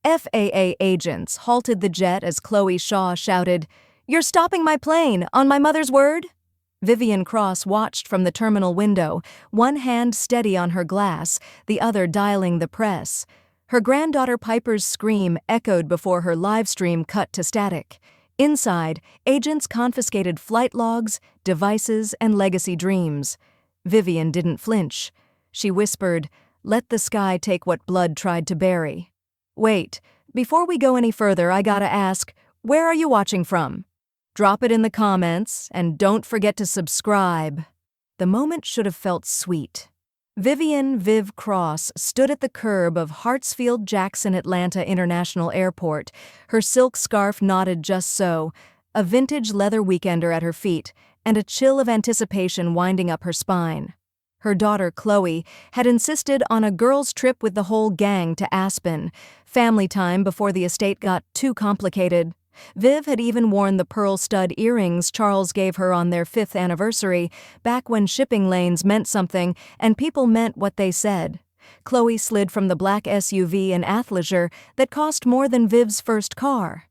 FAA agents halted the jet as Chloe Shaw shouted, "You're stopping my plane, on my mother's word?" Vivian Cross watched from the terminal window, one hand steady on her glass, the other dialing the press. Her granddaughter Piper's scream echoed before her live stream cut to static. Inside, agents confiscated flight logs, devices, and legacy dreams. Vivian didn't flinch. She whispered, "Let the sky take what blood tried to bury." "Wait, before we go any further, I gotta ask, where are you watching from? Drop it in the comments, and don't forget to subscribe." The moment should have felt sweet. Vivian "Viv" Cross stood at the curb of Hartsfield-Jackson Atlanta International Airport, her silk scarf knotted just so, a vintage leather weekender at her feet, and a chill of anticipation winding up her spine. Her daughter, Chloe, had insisted on a girls' trip with the whole gang to Aspen, family time before the estate got too complicated. Viv had even worn the pearl stud earrings Charles gave her on their 5th anniversary, back when shipping lanes meant something and people meant what they said. Chloe slid from the black SUV in athleisure that cost more than Viv's first car.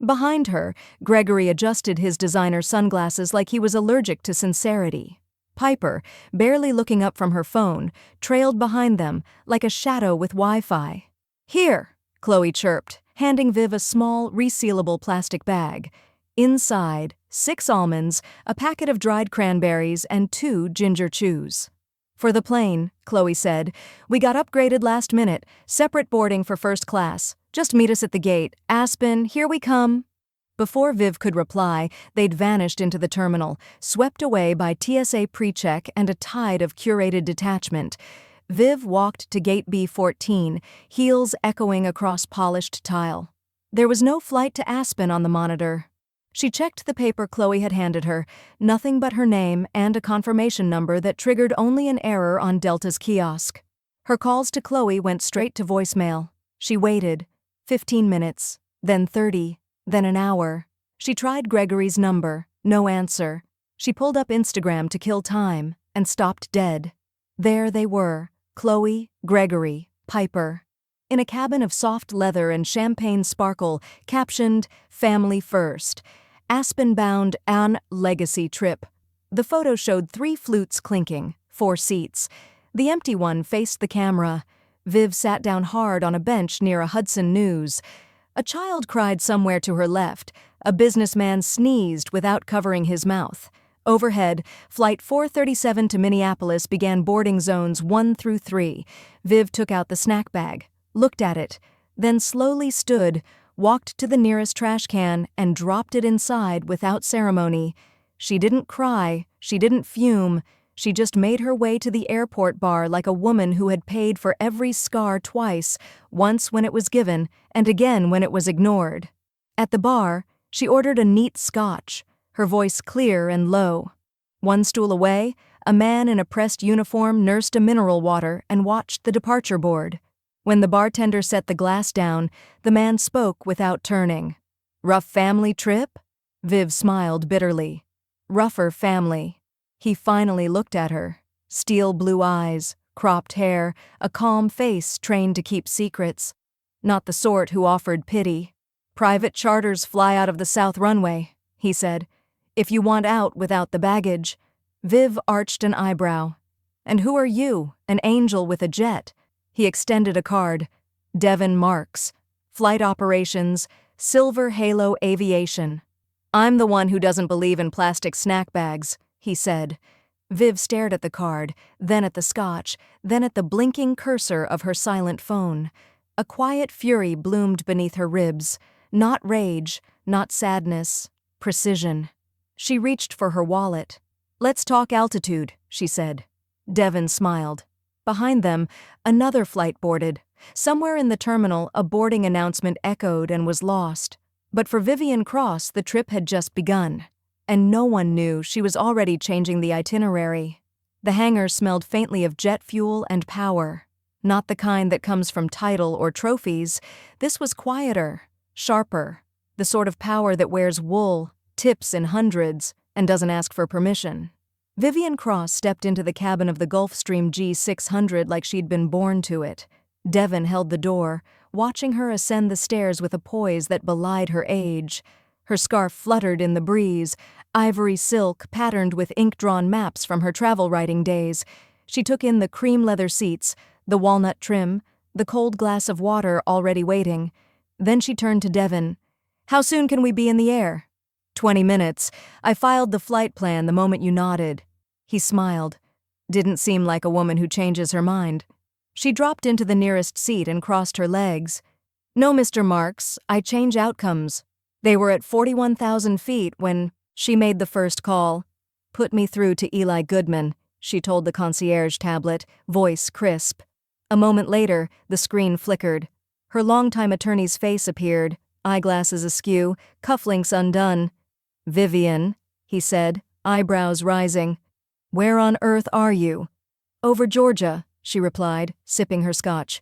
Behind her, Gregory adjusted his designer sunglasses like he was allergic to sincerity. Piper, barely looking up from her phone, trailed behind them like a shadow with Wi-Fi. "Here," Chloe chirped, handing Viv a small, resealable plastic bag. Inside, 6 almonds, a packet of dried cranberries, and 2 ginger chews. "For the plane," Chloe said. "We got upgraded last minute, separate boarding for first class. Just meet us at the gate. Aspen, here we come." Before Viv could reply, they'd vanished into the terminal, swept away by TSA pre-check and a tide of curated detachment. Viv walked to gate B14, heels echoing across polished tile. There was no flight to Aspen on the monitor. She checked the paper Chloe had handed her, nothing but her name and a confirmation number that triggered only an error on Delta's kiosk. Her calls to Chloe went straight to voicemail. She waited. 15 minutes, then 30, then an hour. She tried Gregory's number, no answer. She pulled up Instagram to kill time, and stopped dead. There they were. Chloe, Gregory, Piper, in a cabin of soft leather and champagne sparkle, captioned, "Family First." Aspen-bound on legacy trip. The photo showed 3 flutes clinking, 4 seats. The empty one faced the camera. Viv sat down hard on a bench near a Hudson News. A child cried somewhere to her left. A businessman sneezed without covering his mouth. Overhead, Flight 437 to Minneapolis began boarding zones 1 through 3. Viv took out the snack bag, looked at it, then slowly stood, walked to the nearest trash can, and dropped it inside without ceremony. She didn't cry, she didn't fume, she just made her way to the airport bar like a woman who had paid for every scar twice, once when it was given, and again when it was ignored. At the bar, she ordered a neat scotch, her voice clear and low. One stool away, a man in a pressed uniform nursed a mineral water and watched the departure board. When the bartender set the glass down, the man spoke without turning. "Rough family trip?" Viv smiled bitterly. "Rougher family." He finally looked at her. Steel blue eyes, cropped hair, a calm face trained to keep secrets. Not the sort who offered pity. "Private charters fly out of the south runway," he said. "If you want out without the baggage." Viv arched an eyebrow. "And who are you, an angel with a jet?" He extended a card. "Devin Marks. Flight Operations, Silver Halo Aviation." "I'm the one who doesn't believe in plastic snack bags," he said. Viv stared at the card, then at the scotch, then at the blinking cursor of her silent phone. A quiet fury bloomed beneath her ribs. Not rage, not sadness, precision. She reached for her wallet. "Let's talk altitude," she said. Devin smiled. Behind them, another flight boarded. Somewhere in the terminal, a boarding announcement echoed and was lost. But for Vivian Cross, the trip had just begun. And no one knew she was already changing the itinerary. The hangar smelled faintly of jet fuel and power. Not the kind that comes from title or trophies. This was quieter, sharper, the sort of power that wears wool, tips in hundreds, and doesn't ask for permission. Vivian Cross stepped into the cabin of the Gulfstream G600 like she'd been born to it. Devin held the door, watching her ascend the stairs with a poise that belied her age. Her scarf fluttered in the breeze, ivory silk patterned with ink-drawn maps from her travel writing days. She took in the cream leather seats, the walnut trim, the cold glass of water already waiting. Then she turned to Devon. "How soon can we be in the air?" 20 minutes. I filed the flight plan the moment you nodded." He smiled. Didn't seem like a woman who changes her mind. She dropped into the nearest seat and crossed her legs. "No, Mr. Marks, I change outcomes." They were at 41,000 feet when she made the first call. "Put me through to Eli Goodman," she told the concierge tablet, voice crisp. A moment later, the screen flickered. Her longtime attorney's face appeared, eyeglasses askew, cufflinks undone. "Vivian," he said, eyebrows rising. "Where on earth are you?" "Over Georgia," she replied, sipping her scotch.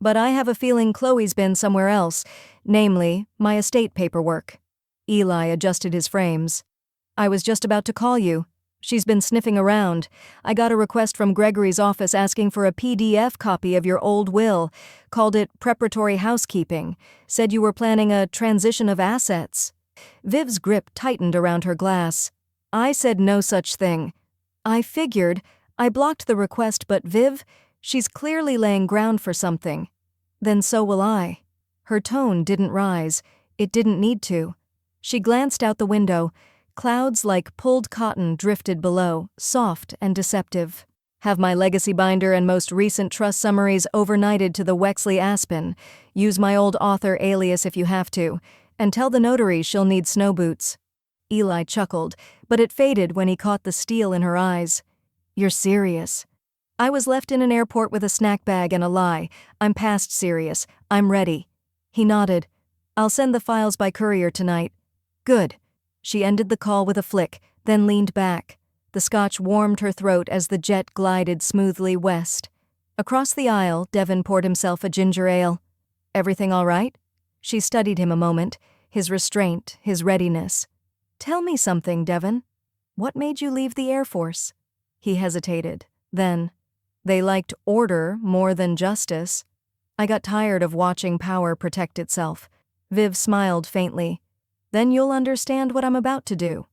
"But I have a feeling Chloe's been somewhere else, namely, my estate paperwork." Eli adjusted his frames. "I was just about to call you. She's been sniffing around. I got a request from Gregory's office asking for a PDF copy of your old will, called it preparatory housekeeping, said you were planning a transition of assets." Viv's grip tightened around her glass. "I said no such thing." "I figured. I blocked the request, but Viv, she's clearly laying ground for something." "Then so will I." Her tone didn't rise. It didn't need to. She glanced out the window. Clouds like pulled cotton drifted below, soft and deceptive. "Have my legacy binder and most recent trust summaries overnighted to the Wexley Aspen. Use my old author alias if you have to. And tell the notary she'll need snow boots." Eli chuckled, but it faded when he caught the steel in her eyes. "You're serious." "I was left in an airport with a snack bag and a lie. I'm past serious. I'm ready." He nodded. "I'll send the files by courier tonight." "Good." She ended the call with a flick, then leaned back. The scotch warmed her throat as the jet glided smoothly west. Across the aisle, Devon poured himself a ginger ale. "Everything all right?" She studied him a moment, his restraint, his readiness. "Tell me something, Devon. What made you leave the Air Force?" He hesitated. Then, "They liked order more than justice. I got tired of watching power protect itself." Viv smiled faintly. "Then you'll understand what I'm about to do."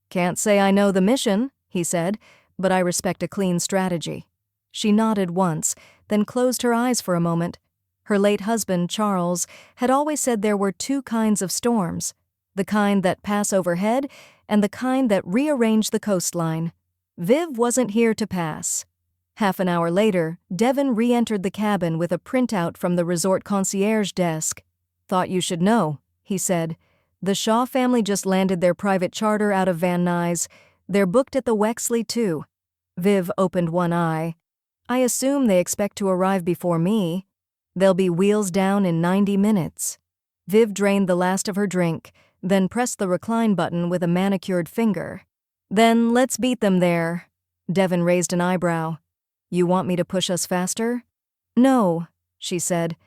"Can't say I know the mission," he said, "but I respect a clean strategy." She nodded once, then closed her eyes for a moment. Her late husband, Charles, had always said there were two kinds of storms, the kind that pass overhead and the kind that rearrange the coastline. Viv wasn't here to pass. Half an hour later, Devon re-entered the cabin with a printout from the resort concierge desk. "Thought you should know," he said. "The Shaw family just landed their private charter out of Van Nuys. They're booked at the Wexley, too." Viv opened one eye. "I assume they expect to arrive before me. They'll be wheels down in 90 minutes. Viv drained the last of her drink, then pressed the recline button with a manicured finger. "Then let's beat them there." Devon raised an eyebrow. "You want me to push us faster?" "No," she said.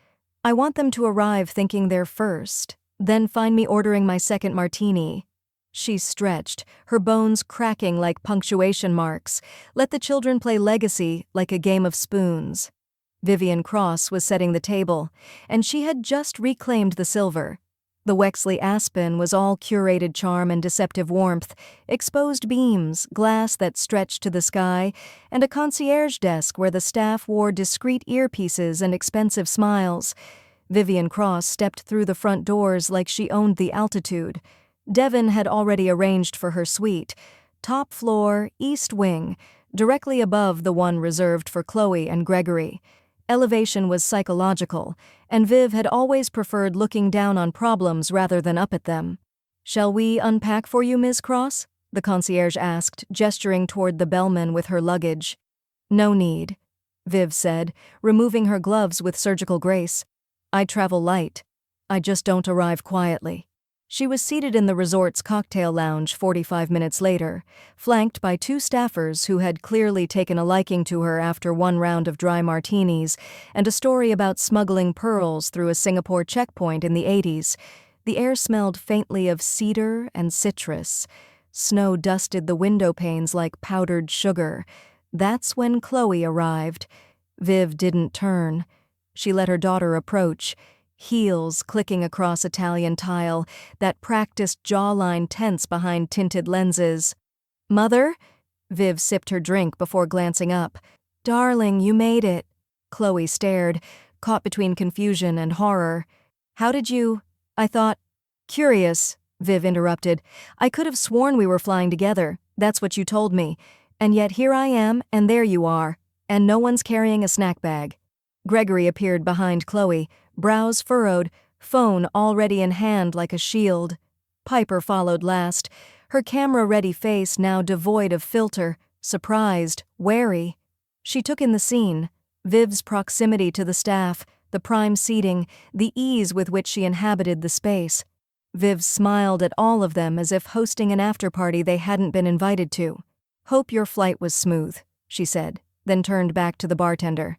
"I want them to arrive thinking they're first, then find me ordering my second martini." She stretched, her bones cracking like punctuation marks. Let the children play legacy like a game of spoons. Vivian Cross was setting the table, and she had just reclaimed the silver. The Wexley Aspen was all curated charm and deceptive warmth, exposed beams, glass that stretched to the sky, and a concierge desk where the staff wore discreet earpieces and expensive smiles. Vivian Cross stepped through the front doors like she owned the altitude. Devon had already arranged for her suite, top floor, east wing, directly above the one reserved for Chloe and Gregory. Elevation was psychological, and Viv had always preferred looking down on problems rather than up at them. "Shall we unpack for you, Ms. Cross?" the concierge asked, gesturing toward the bellman with her luggage. "No need," Viv said, removing her gloves with surgical grace. "I travel light. I just don't arrive quietly." She was seated in the resort's cocktail lounge 45 minutes later, flanked by two staffers who had clearly taken a liking to her after one round of dry martinis and a story about smuggling pearls through a Singapore checkpoint in the 80s. The air smelled faintly of cedar and citrus. Snow dusted the window panes like powdered sugar. That's when Chloe arrived. Viv didn't turn. She let her daughter approach. heels clicking across Italian tile, that practiced jawline tense behind tinted lenses. "Mother?" Viv sipped her drink before glancing up. "Darling, you made it." Chloe stared, caught between confusion and horror. "How did you— I thought—" "Curious," Viv interrupted. "I could have sworn we were flying together. That's what you told me. And yet here I am, and there you are. And no one's carrying a snack bag." Gregory appeared behind Chloe, brows furrowed, phone already in hand like a shield. Piper followed last, her camera-ready face now devoid of filter, surprised, wary. She took in the scene, Viv's proximity to the staff, the prime seating, the ease with which she inhabited the space. Viv smiled at all of them as if hosting an after-party they hadn't been invited to. "Hope your flight was smooth," she said, then turned back to the bartender.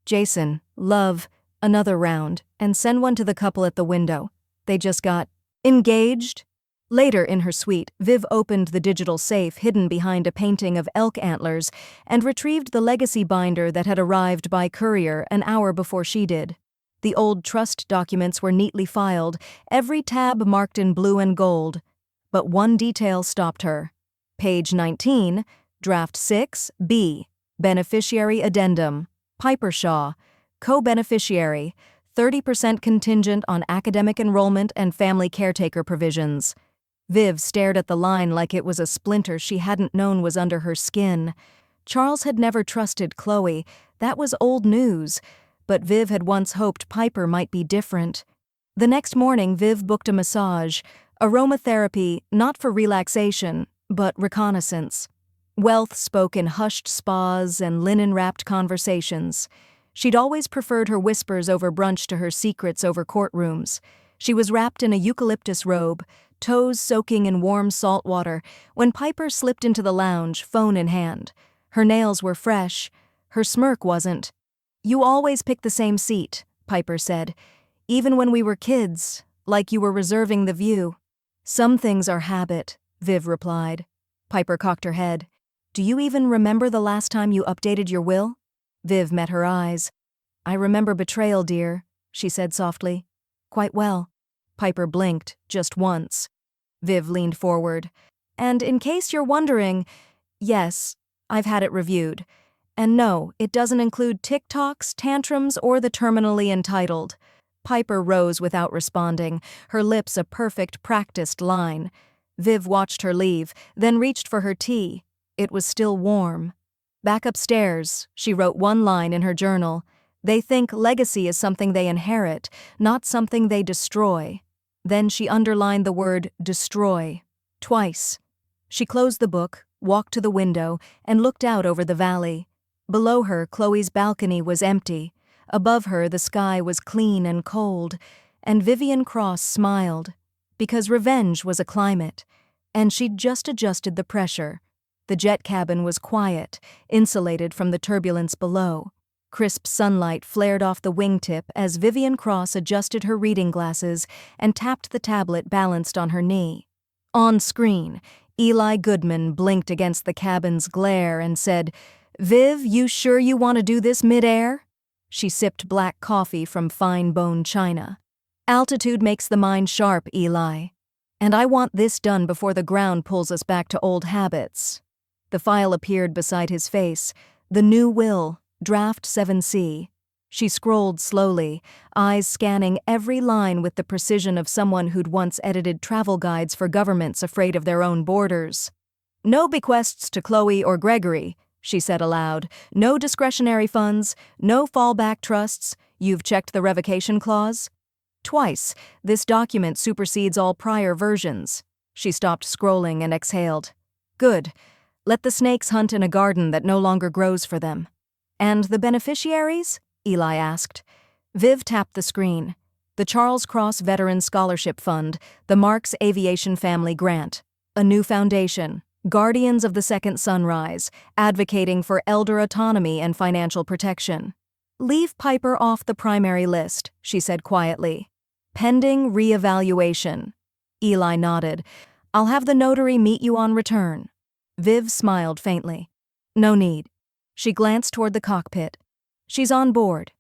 "Jason, love, another round, and send one to the couple at the window. They just got engaged." Later in her suite, Viv opened the digital safe hidden behind a painting of elk antlers and retrieved the legacy binder that had arrived by courier an hour before she did. The old trust documents were neatly filed, every tab marked in blue and gold. But one detail stopped her. Page 19, Draft 6, B, Beneficiary Addendum, Piper Shaw, Co-Beneficiary, 30% contingent on academic enrollment and family caretaker provisions. Viv stared at the line like it was a splinter she hadn't known was under her skin. Charles had never trusted Chloe, that was old news, but Viv had once hoped Piper might be different. The next morning, Viv booked a massage, aromatherapy not for relaxation, but reconnaissance. Wealth spoke in hushed spas and linen-wrapped conversations. She'd always preferred her whispers over brunch to her secrets over courtrooms. She was wrapped in a eucalyptus robe, toes soaking in warm salt water, when Piper slipped into the lounge, phone in hand. Her nails were fresh. Her smirk wasn't. "You always pick the same seat," Piper said. "Even when we were kids, like you were reserving the view." "Some things are habit," Viv replied. Piper cocked her head. "Do you even remember the last time you updated your will?" Viv met her eyes. "I remember betrayal, dear," she said softly. "Quite well." Piper blinked, just once. Viv leaned forward. "And in case you're wondering, yes, I've had it reviewed. And no, it doesn't include TikToks, tantrums, or the terminally entitled." Piper rose without responding, her lips a perfect, practiced line. Viv watched her leave, then reached for her tea. It was still warm. Back upstairs, she wrote one line in her journal. "They think legacy is something they inherit, not something they destroy." Then she underlined the word destroy, twice. She closed the book, walked to the window, and looked out over the valley. Below her, Chloe's balcony was empty. Above her, the sky was clean and cold, and Vivian Cross smiled, because revenge was a climate, and she'd just adjusted the pressure. The jet cabin was quiet, insulated from the turbulence below. Crisp sunlight flared off the wingtip as Vivian Cross adjusted her reading glasses and tapped the tablet balanced on her knee. On screen, Eli Goodman blinked against the cabin's glare and said, "Viv, you sure you want to do this mid-air?" She sipped black coffee from fine bone china. "Altitude makes the mind sharp, Eli. And I want this done before the ground pulls us back to old habits." The file appeared beside his face. The new will, Draft 7C. She scrolled slowly, eyes scanning every line with the precision of someone who'd once edited travel guides for governments afraid of their own borders. "No bequests to Chloe or Gregory," she said aloud. "No discretionary funds, no fallback trusts. You've checked the revocation clause?" "Twice. This document supersedes all prior versions." She stopped scrolling and exhaled. "Good. Let the snakes hunt in a garden that no longer grows for them." "And the beneficiaries?" Eli asked. Viv tapped the screen. The Charles Cross Veteran Scholarship Fund, the Marks Aviation Family Grant. A new foundation, Guardians of the Second Sunrise, advocating for elder autonomy and financial protection. "Leave Piper off the primary list," she said quietly. "Pending reevaluation." Eli nodded. "I'll have the notary meet you on return." Viv smiled faintly. "No need." She glanced toward the cockpit. "She's on board."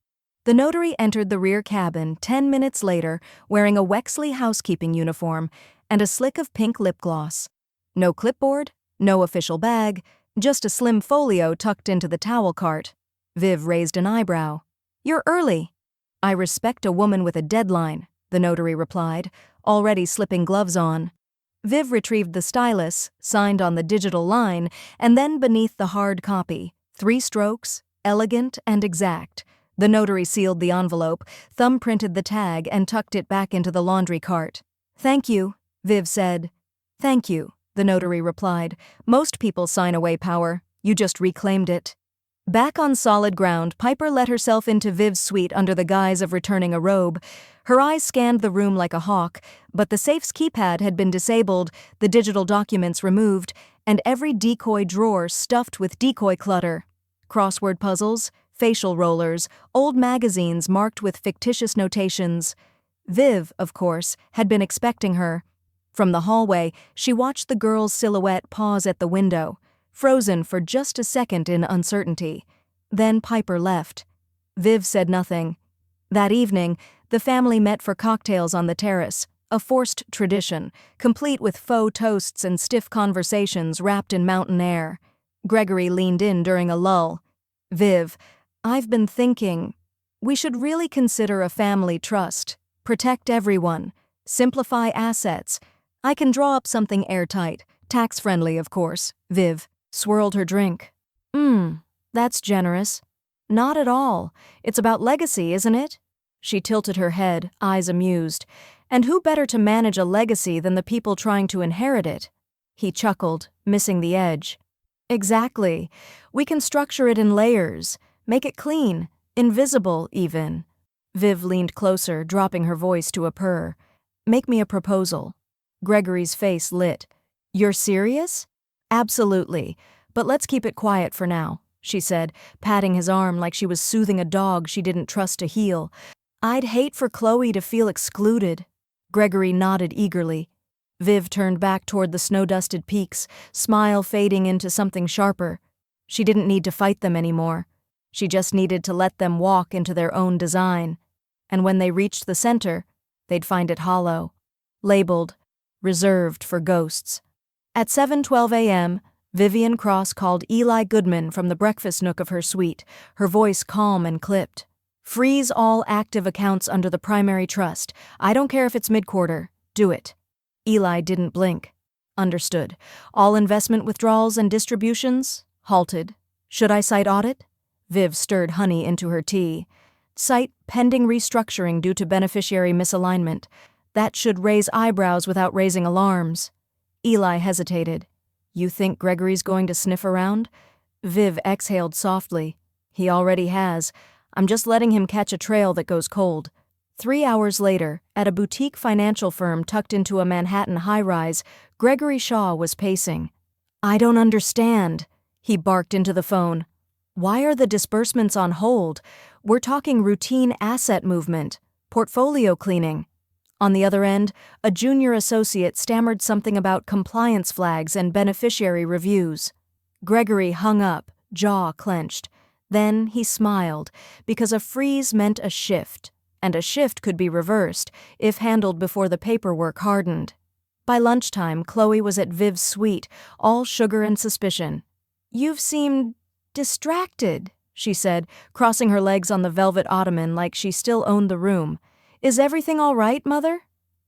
The notary entered the rear cabin 10 minutes later wearing a Wexley housekeeping uniform and a slick of pink lip gloss. No clipboard, no official bag, just a slim folio tucked into the towel cart. Viv raised an eyebrow. "You're early." "I respect a woman with a deadline," the notary replied, already slipping gloves on. Viv retrieved the stylus, signed on the digital line, and then beneath the hard copy, 3 strokes, elegant and exact. The notary sealed the envelope, thumb-printed the tag, and tucked it back into the laundry cart. "Thank you," Viv said. "Thank you," the notary replied. "Most people sign away power. You just reclaimed it." Back on solid ground, Piper let herself into Viv's suite under the guise of returning a robe. Her eyes scanned the room like a hawk, but the safe's keypad had been disabled, the digital documents removed, and every decoy drawer stuffed with decoy clutter. Crossword puzzles, facial rollers, old magazines marked with fictitious notations. Viv, of course, had been expecting her. From the hallway, she watched the girl's silhouette pause at the window, frozen for just a second in uncertainty. Then Piper left. Viv said nothing. That evening, the family met for cocktails on the terrace, a forced tradition, complete with faux toasts and stiff conversations wrapped in mountain air. Gregory leaned in during a lull. "Viv, I've been thinking, we should really consider a family trust, protect everyone, simplify assets. I can draw up something airtight, tax-friendly, of course." Viv swirled her drink. That's generous." "Not at all. It's about legacy, isn't it?" She tilted her head, eyes amused. "And who better to manage a legacy than the people trying to inherit it?" He chuckled, missing the edge. "Exactly. We can structure it in layers, make it clean, invisible even." Viv leaned closer, dropping her voice to a purr. "Make me a proposal." Gregory's face lit. "You're serious?" "Absolutely. But let's keep it quiet for now," she said, patting his arm like she was soothing a dog she didn't trust to heel. "I'd hate for Chloe to feel excluded." Gregory nodded eagerly. Viv turned back toward the snow-dusted peaks, smile fading into something sharper. She didn't need to fight them anymore. She just needed to let them walk into their own design. And when they reached the center, they'd find it hollow, labeled, reserved for ghosts. At 7:12 a.m., Vivian Cross called Eli Goodman from the breakfast nook of her suite, her voice calm and clipped. "Freeze all active accounts under the primary trust. I don't care if it's mid-quarter. Do it." Eli didn't blink. "Understood. All investment withdrawals and distributions? Halted. Should I cite audit?" Viv stirred honey into her tea. "Cite pending restructuring due to beneficiary misalignment. That should raise eyebrows without raising alarms." Eli hesitated. "You think Gregory's going to sniff around?" Viv exhaled softly. "He already has. I'm just letting him catch a trail that goes cold." 3 hours later, at a boutique financial firm tucked into a Manhattan high-rise, Gregory Shaw was pacing. "I don't understand," he barked into the phone. "Why are the disbursements on hold? We're talking routine asset movement, portfolio cleaning." On the other end, a junior associate stammered something about compliance flags and beneficiary reviews. Gregory hung up, jaw clenched. Then he smiled, because a freeze meant a shift, and a shift could be reversed if handled before the paperwork hardened. By lunchtime, Chloe was at Viv's suite, all sugar and suspicion. "You've seemed distracted," she said, crossing her legs on the velvet ottoman like she still owned the room. "Is everything all right, Mother?"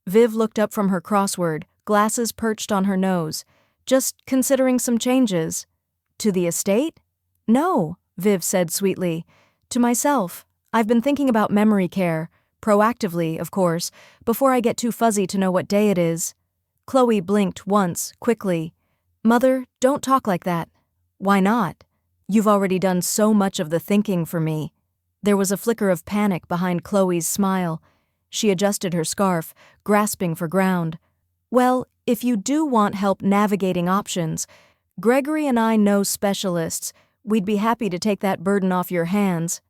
Viv looked up from her crossword, glasses perched on her nose. "Just considering some changes." "To the estate?" "No," Viv said sweetly. "To myself. I've been thinking about memory care, proactively, of course, before I get too fuzzy to know what day it is." Chloe blinked once, quickly. "Mother, don't talk like that." "Why not? You've already done so much of the thinking for me." There was a flicker of panic behind Chloe's smile. She adjusted her scarf, grasping for ground. "Well, if you do want help navigating options, Gregory and I know specialists. We'd be happy to take that burden off your hands."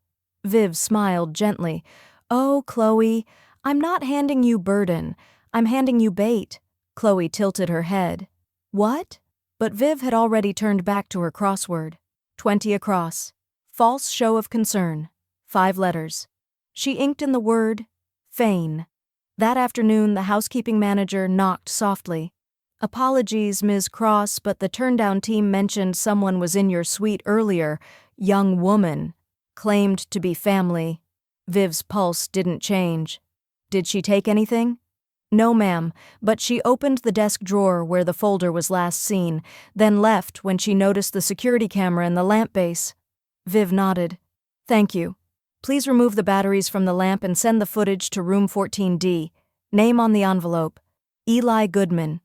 Viv smiled gently. "Oh, Chloe, I'm not handing you burden. I'm handing you bait." Chloe tilted her head. "What?" But Viv had already turned back to her crossword. 20 across. False show of concern. 5 letters. She inked in the word, Fane. That afternoon, the housekeeping manager knocked softly. "Apologies, Ms. Cross, but the turndown team mentioned someone was in your suite earlier. Young woman. Claimed to be family." Viv's pulse didn't change. "Did she take anything?" "No, ma'am, but she opened the desk drawer where the folder was last seen, then left when she noticed the security camera in the lamp base." Viv nodded. "Thank you. Please remove the batteries from the lamp and send the footage to room 14D. Name on the envelope, Eli Goodman."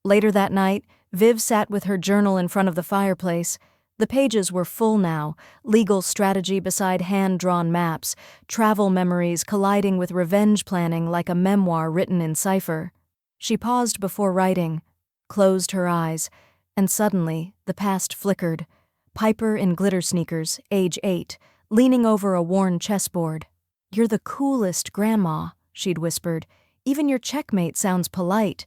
Later that night, Viv sat with her journal in front of the fireplace. The pages were full now, legal strategy beside hand-drawn maps, travel memories colliding with revenge planning like a memoir written in cipher. She paused before writing, closed her eyes, and suddenly the past flickered. Piper in glitter sneakers, age 8, leaning over a worn chessboard. "You're the coolest grandma," she'd whispered. "Even your checkmate sounds polite."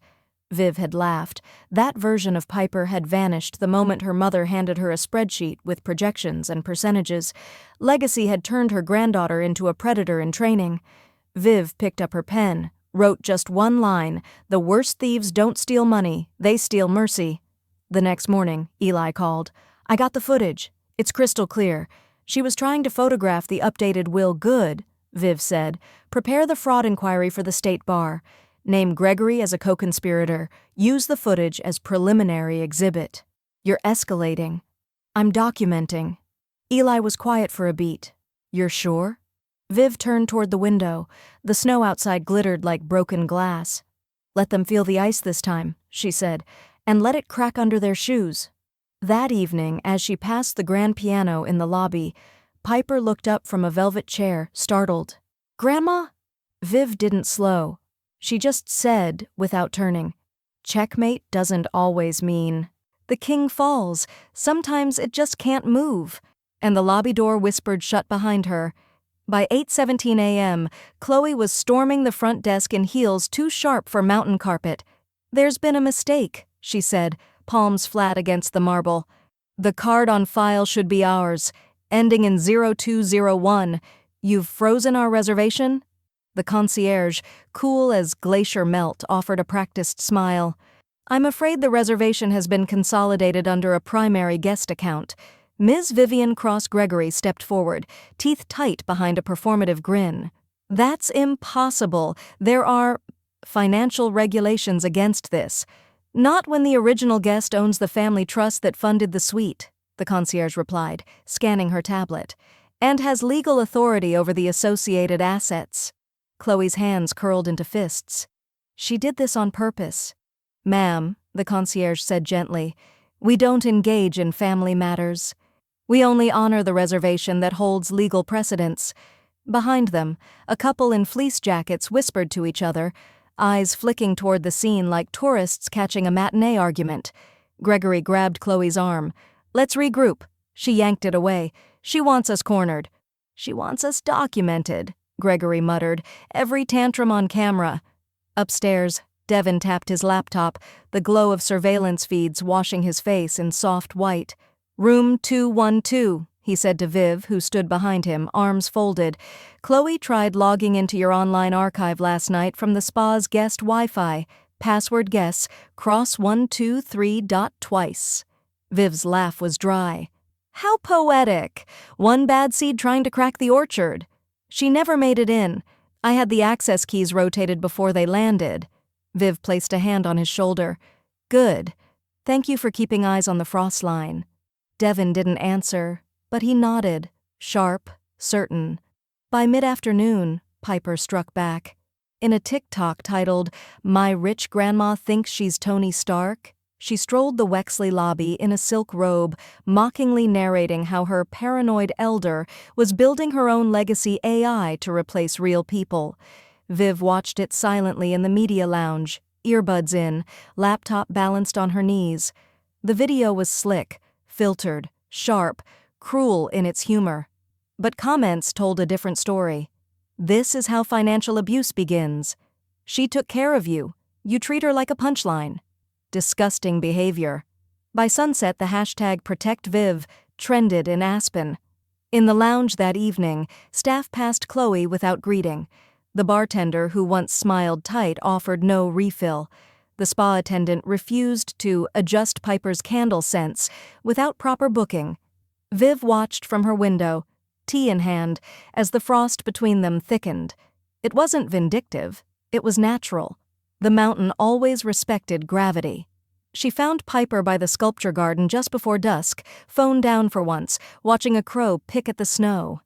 Viv had laughed. That version of Piper had vanished the moment her mother handed her a spreadsheet with projections and percentages. Legacy had turned her granddaughter into a predator in training. Viv picked up her pen, wrote just one line, "The worst thieves don't steal money, they steal mercy." The next morning, Eli called. "I got the footage. It's crystal clear." She was trying to photograph the updated will. "Good," Viv said. "Prepare the fraud inquiry for the state bar. Name Gregory as a co-conspirator. Use the footage as preliminary exhibit." "You're escalating." "I'm documenting." Eli was quiet for a beat. "You're sure?" Viv turned toward the window. The snow outside glittered like broken glass. "Let them feel the ice this time," she said, "and let it crack under their shoes." That evening, as she passed the grand piano in the lobby, Piper looked up from a velvet chair, startled. "Grandma?" Viv didn't slow. She just said, without turning, "Checkmate doesn't always mean the king falls. Sometimes it just can't move." And the lobby door whispered shut behind her. By 8:17 a.m., Chloe was storming the front desk in heels too sharp for mountain carpet. "There's been a mistake," she said, palms flat against the marble. "The card on file should be ours, ending in 0201. You've frozen our reservation?" The concierge, cool as glacier melt, offered a practiced smile. "I'm afraid the reservation has been consolidated under a primary guest account." Ms. Vivian Cross Gregory stepped forward, teeth tight behind a performative grin. "That's impossible. There are financial regulations against this." "Not when the original guest owns the family trust that funded the suite," the concierge replied, scanning her tablet, "and has legal authority over the associated assets." Chloe's hands curled into fists. "She did this on purpose." "Ma'am," the concierge said gently, "we don't engage in family matters. We only honor the reservation that holds legal precedence." Behind them, a couple in fleece jackets whispered to each other, eyes flicking toward the scene like tourists catching a matinee argument. Gregory grabbed Chloe's arm. "Let's regroup." She yanked it away. "She wants us cornered." "She wants us documented," Gregory muttered, "every tantrum on camera." Upstairs, Devin tapped his laptop, the glow of surveillance feeds washing his face in soft white. "Room 212, he said to Viv, who stood behind him, arms folded. "Chloe tried logging into your online archive last night from the spa's guest Wi-Fi. Password guess, *123 twice. Viv's laugh was dry. "How poetic! One bad seed trying to crack the orchard." "She never made it in. I had the access keys rotated before they landed." Viv placed a hand on his shoulder. "Good. Thank you for keeping eyes on the frost line." Devin didn't answer, but he nodded, sharp, certain. By mid-afternoon, Piper struck back. In a TikTok titled, "My Rich Grandma Thinks She's Tony Stark," she strolled the Wexley lobby in a silk robe, mockingly narrating how her paranoid elder was building her own legacy AI to replace real people. Viv watched it silently in the media lounge, earbuds in, laptop balanced on her knees. The video was slick, filtered, sharp, cruel in its humor. But comments told a different story. "This is how financial abuse begins. She took care of you. You treat her like a punchline. Disgusting behavior." By sunset, the hashtag #ProtectViv trended in Aspen. In the lounge that evening, staff passed Chloe without greeting. The bartender, who once smiled tight, offered no refill. The spa attendant refused to adjust Piper's candle scents without proper booking. Viv watched from her window, tea in hand, as the frost between them thickened. It wasn't vindictive, it was natural. The mountain always respected gravity. She found Piper by the sculpture garden just before dusk, phone down for once, watching a crow pick at the snow.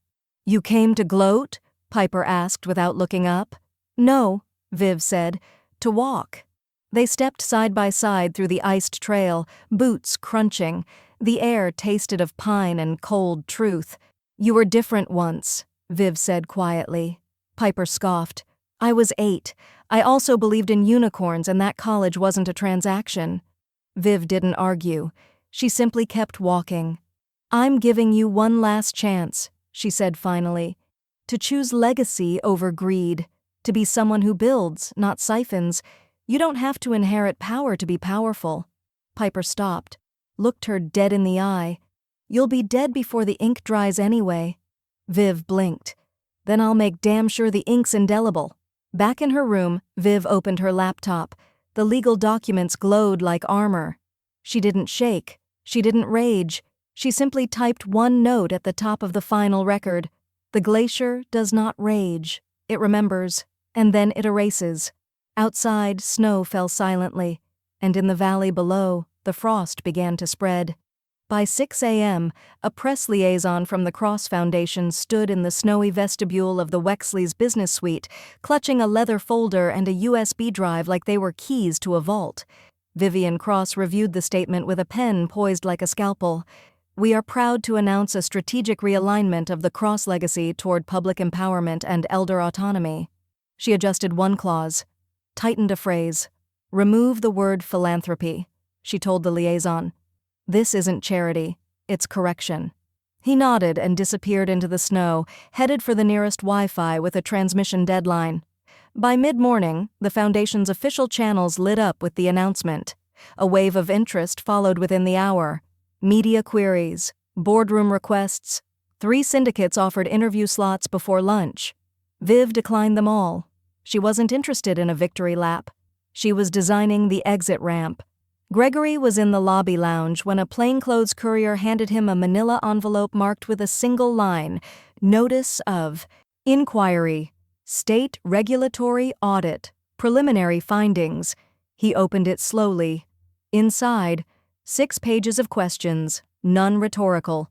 "You came to gloat?" Piper asked without looking up. "No," Viv said, "to walk." They stepped side by side through the iced trail, boots crunching. The air tasted of pine and cold truth. "You were different once," Viv said quietly. Piper scoffed. "I was 8. I also believed in unicorns, and that college wasn't a transaction." Viv didn't argue. She simply kept walking. "I'm giving you one last chance," she said finally, "to choose legacy over greed, to be someone who builds, not siphons. You don't have to inherit power to be powerful." Piper stopped, looked her dead in the eye. "You'll be dead before the ink dries anyway." Viv blinked. "Then I'll make damn sure the ink's indelible." Back in her room, Viv opened her laptop. The legal documents glowed like armor. She didn't shake. She didn't rage. She simply typed one note at the top of the final record. "The glacier does not rage. It remembers, and then it erases." Outside, snow fell silently, and in the valley below, the frost began to spread. By 6 a.m., a press liaison from the Cross Foundation stood in the snowy vestibule of the Wexley's business suite, clutching a leather folder and a USB drive like they were keys to a vault. Vivian Cross reviewed the statement with a pen poised like a scalpel. "We are proud to announce a strategic realignment of the Cross legacy toward public empowerment and elder autonomy." She adjusted one clause, tightened a phrase. "Remove the word philanthropy," she told the liaison. "This isn't charity, it's correction." He nodded and disappeared into the snow, headed for the nearest Wi-Fi with a transmission deadline. By mid-morning, the Foundation's official channels lit up with the announcement. A wave of interest followed within the hour. Media queries, boardroom requests. 3 syndicates offered interview slots before lunch. Viv declined them all. She wasn't interested in a victory lap. She was designing the exit ramp. Gregory was in the lobby lounge when a plainclothes courier handed him a manila envelope marked with a single line, "Notice of Inquiry, State Regulatory Audit, Preliminary Findings." He opened it slowly. Inside, 6 pages of questions, none rhetorical,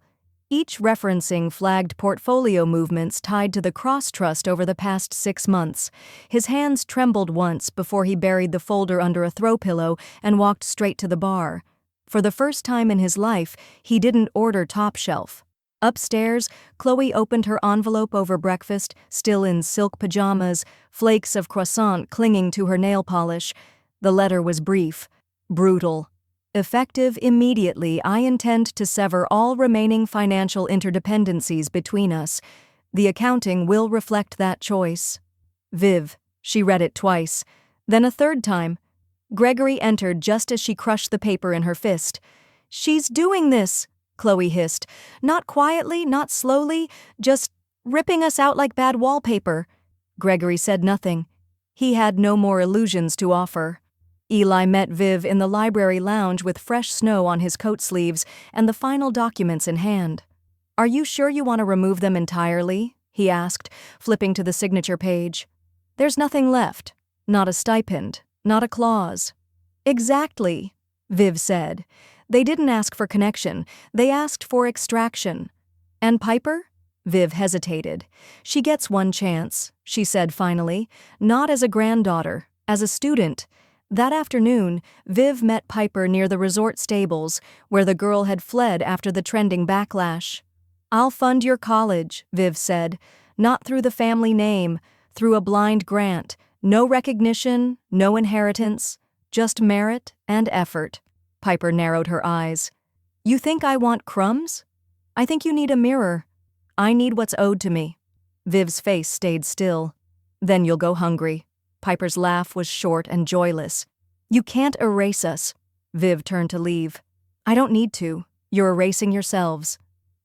each referencing flagged portfolio movements tied to the Cross Trust over the past 6 months. His hands trembled once before he buried the folder under a throw pillow and walked straight to the bar. For the first time in his life, he didn't order top shelf. Upstairs, Chloe opened her envelope over breakfast, still in silk pajamas, flakes of croissant clinging to her nail polish. The letter was brief, brutal. "Effective immediately, I intend to sever all remaining financial interdependencies between us. The accounting will reflect that choice." Viv. She read it twice, then a third time. Gregory entered just as she crushed the paper in her fist. "She's doing this," Chloe hissed. "Not quietly, not slowly, just ripping us out like bad wallpaper." Gregory said nothing. He had no more illusions to offer. Eli met Viv in the library lounge with fresh snow on his coat sleeves and the final documents in hand. "Are you sure you want to remove them entirely?" he asked, flipping to the signature page. "There's nothing left. Not a stipend, not a clause." "Exactly," Viv said. "They didn't ask for connection, they asked for extraction." "And Piper?" Viv hesitated. "She gets one chance," she said finally, "not as a granddaughter, as a student." That afternoon, Viv met Piper near the resort stables, where the girl had fled after the trending backlash. "I'll fund your college," Viv said, "not through the family name, through a blind grant. No recognition, no inheritance, just merit and effort." Piper narrowed her eyes. "You think I want crumbs? I think you need a mirror. I need what's owed to me." Viv's face stayed still. "Then you'll go hungry." Piper's laugh was short and joyless. "You can't erase us." Viv turned to leave. "I don't need to. You're erasing yourselves."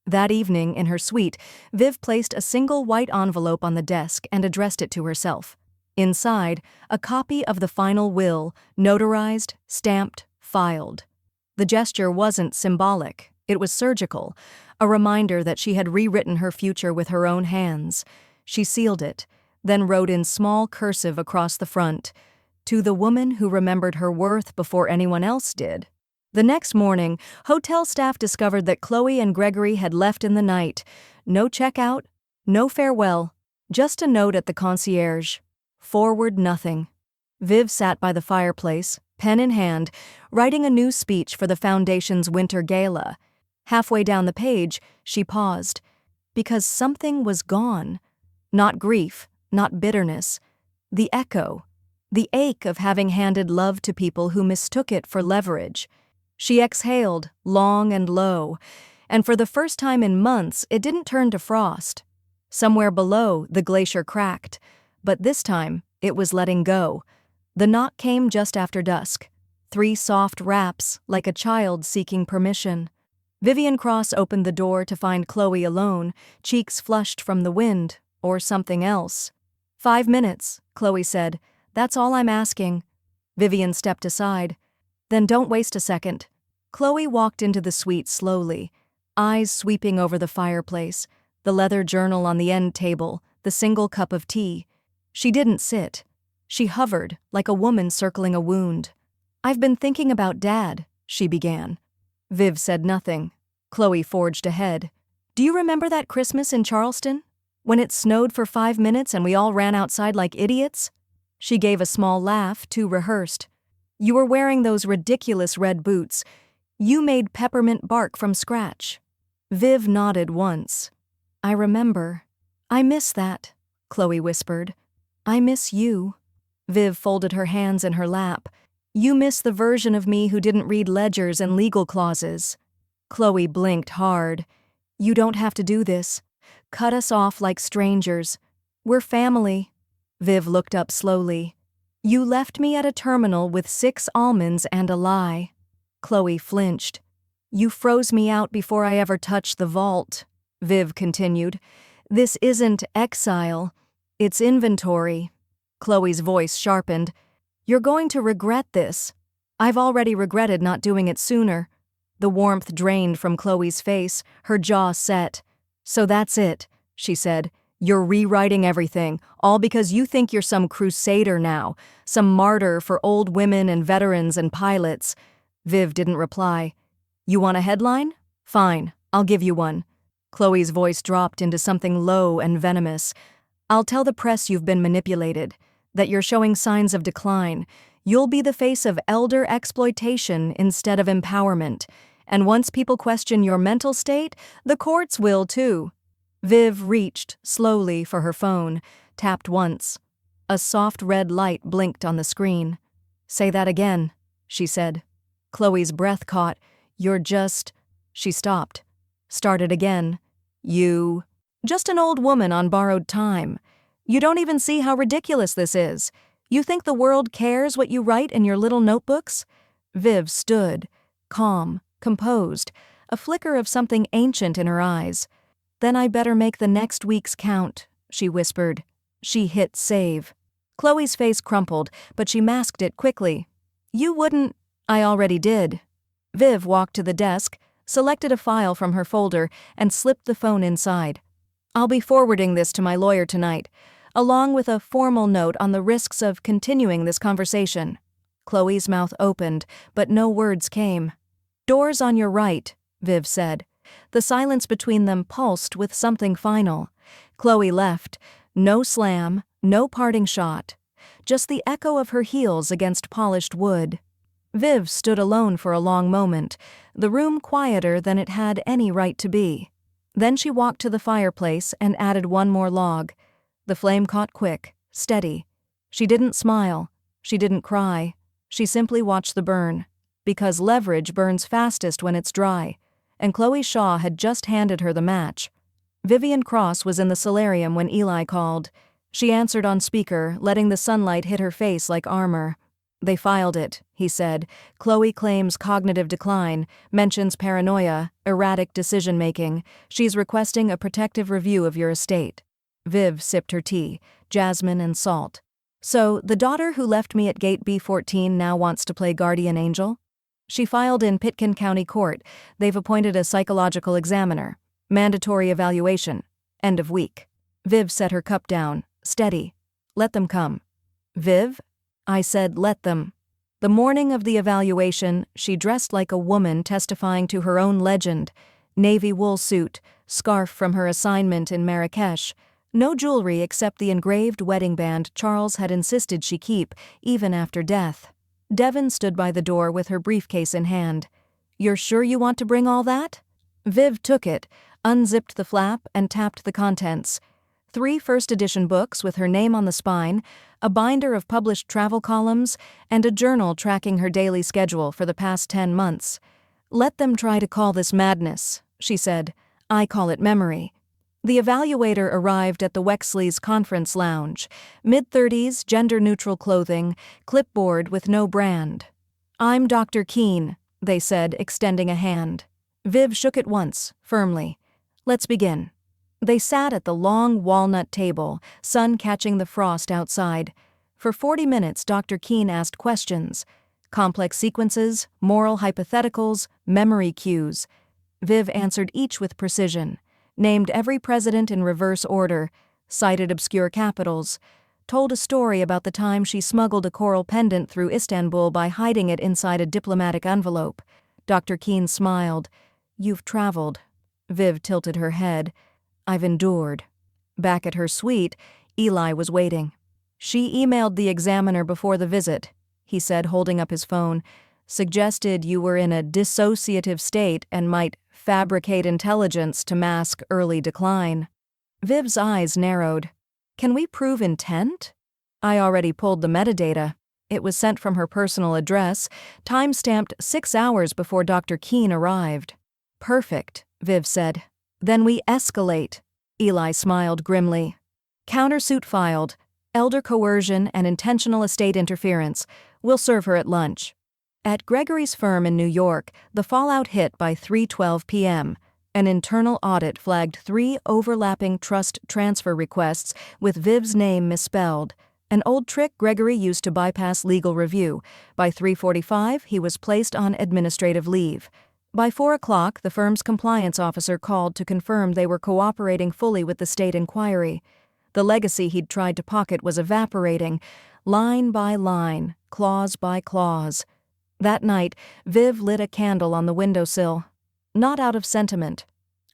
That evening, in her suite, Viv placed a single white envelope on the desk and addressed it to herself. Inside, a copy of the final will, notarized, stamped, filed. The gesture wasn't symbolic, it was surgical, a reminder that she had rewritten her future with her own hands. She sealed it, then wrote in small cursive across the front, "To the woman who remembered her worth before anyone else did." The next morning, hotel staff discovered that Chloe and Gregory had left in the night. No checkout, no farewell, just a note at the concierge. Forward nothing. Viv sat by the fireplace, pen in hand, writing a new speech for the Foundation's winter gala. Halfway down the page, she paused, because something was gone. Not grief, not bitterness. The echo, the ache of having handed love to people who mistook it for leverage. She exhaled, long and low, and for the first time in months, it didn't turn to frost. Somewhere below, the glacier cracked, but this time, it was letting go. The knock came just after dusk. 3 soft raps, like a child seeking permission. Vivian Cross opened the door to find Chloe alone, cheeks flushed from the wind, or something else. 5 minutes, Chloe said. That's all I'm asking. Vivian stepped aside. Then don't waste a second. Chloe walked into the suite slowly, eyes sweeping over the fireplace, the leather journal on the end table, the single cup of tea. She didn't sit. She hovered, like a woman circling a wound. "I've been thinking about Dad," she began. Viv said nothing. Chloe forged ahead. "Do you remember that Christmas in Charleston? When it snowed for 5 minutes and we all ran outside like idiots?" She gave a small laugh, too rehearsed. "You were wearing those ridiculous red boots. You made peppermint bark from scratch." Viv nodded once. "I remember. I miss that," Chloe whispered. "I miss you." Viv folded her hands in her lap. "You miss the version of me who didn't read ledgers and legal clauses." Chloe blinked hard. "You don't have to do this. Cut us off like strangers. We're family." Viv looked up slowly. "You left me at a terminal with 6 almonds and a lie." Chloe flinched. "You froze me out before I ever touched the vault," Viv continued. "This isn't exile. It's inventory." Chloe's voice sharpened. "You're going to regret this. I've already regretted not doing it sooner." The warmth drained from Chloe's face, her jaw set. "So that's it," she said. "You're rewriting everything, all because you think you're some crusader now, some martyr for old women and veterans and pilots." Viv didn't reply. "You want a headline? Fine, I'll give you one." Chloe's voice dropped into something low and venomous. "I'll tell the press you've been manipulated, that you're showing signs of decline. You'll be the face of elder exploitation instead of empowerment. And once people question your mental state, the courts will too." Viv reached, slowly, for her phone, tapped once. A soft red light blinked on the screen. "Say that again," she said. Chloe's breath caught. "You're just—" She stopped. Started again. "You—" "Just an old woman on borrowed time. You don't even see how ridiculous this is. You think the world cares what you write in your little notebooks?" Viv stood, calm, composed, a flicker of something ancient in her eyes. "Then I better make the next week's count," she whispered. She hit save. Chloe's face crumpled, but she masked it quickly. "You wouldn't—" "I already did." Viv walked to the desk, selected a file from her folder, and slipped the phone inside. "I'll be forwarding this to my lawyer tonight, along with a formal note on the risks of continuing this conversation." Chloe's mouth opened, but no words came. "Doors on your right," Viv said. The silence between them pulsed with something final. Chloe left. No slam, no parting shot. Just the echo of her heels against polished wood. Viv stood alone for a long moment, the room quieter than it had any right to be. Then she walked to the fireplace and added one more log. The flame caught quick, steady. She didn't smile. She didn't cry. She simply watched the burn. Because leverage burns fastest when it's dry. And Chloe Shaw had just handed her the match. Vivian Cross was in the solarium when Eli called. She answered on speaker, letting the sunlight hit her face like armor. They filed it, he said. Chloe claims cognitive decline, mentions paranoia, erratic decision-making. She's requesting a protective review of your estate. Viv sipped her tea, jasmine and salt. So, the daughter who left me at gate B14 now wants to play guardian angel? She filed in Pitkin County Court. They've appointed a psychological examiner. Mandatory evaluation. End of week. Viv set her cup down. Steady. Let them come. Viv? I said, let them. The morning of the evaluation, she dressed like a woman testifying to her own legend. Navy wool suit, scarf from her assignment in Marrakesh. No jewelry except the engraved wedding band Charles had insisted she keep, even after death. Devon stood by the door with her briefcase in hand. You're sure you want to bring all that? Viv took it, unzipped the flap, and tapped the contents. 3 first-edition books with her name on the spine, a binder of published travel columns, and a journal tracking her daily schedule for the past 10 months. Let them try to call this madness, she said. I call it memory. The evaluator arrived at the Wexley's conference lounge. Mid-30s, gender-neutral clothing, clipboard with no brand. I'm Dr. Keene, they said, extending a hand. Viv shook it once, firmly. Let's begin. They sat at the long walnut table, sun catching the frost outside. For 40 minutes, Dr. Keene asked questions. Complex sequences, moral hypotheticals, memory cues. Viv answered each with precision. Named every president in reverse order, cited obscure capitals, told a story about the time she smuggled a coral pendant through Istanbul by hiding it inside a diplomatic envelope. Dr. Keene smiled. You've traveled. Viv tilted her head. I've endured. Back at her suite, Eli was waiting. She emailed the examiner before the visit, he said, holding up his phone. Suggested you were in a dissociative state and might fabricate intelligence to mask early decline. Viv's eyes narrowed. Can we prove intent? I already pulled the metadata. It was sent from her personal address, time-stamped 6 hours before Dr. Keene arrived. Perfect, Viv said. Then we escalate. Eli smiled grimly. Countersuit filed. Elder coercion and intentional estate interference. We'll serve her at lunch. At Gregory's firm in New York, the fallout hit by 3:12 p.m. An internal audit flagged 3 overlapping trust transfer requests with Viv's name misspelled. An old trick Gregory used to bypass legal review. By 3:45, he was placed on administrative leave. By 4 o'clock, the firm's compliance officer called to confirm they were cooperating fully with the state inquiry. The legacy he'd tried to pocket was evaporating, line by line, clause by clause. That night, Viv lit a candle on the windowsill. Not out of sentiment,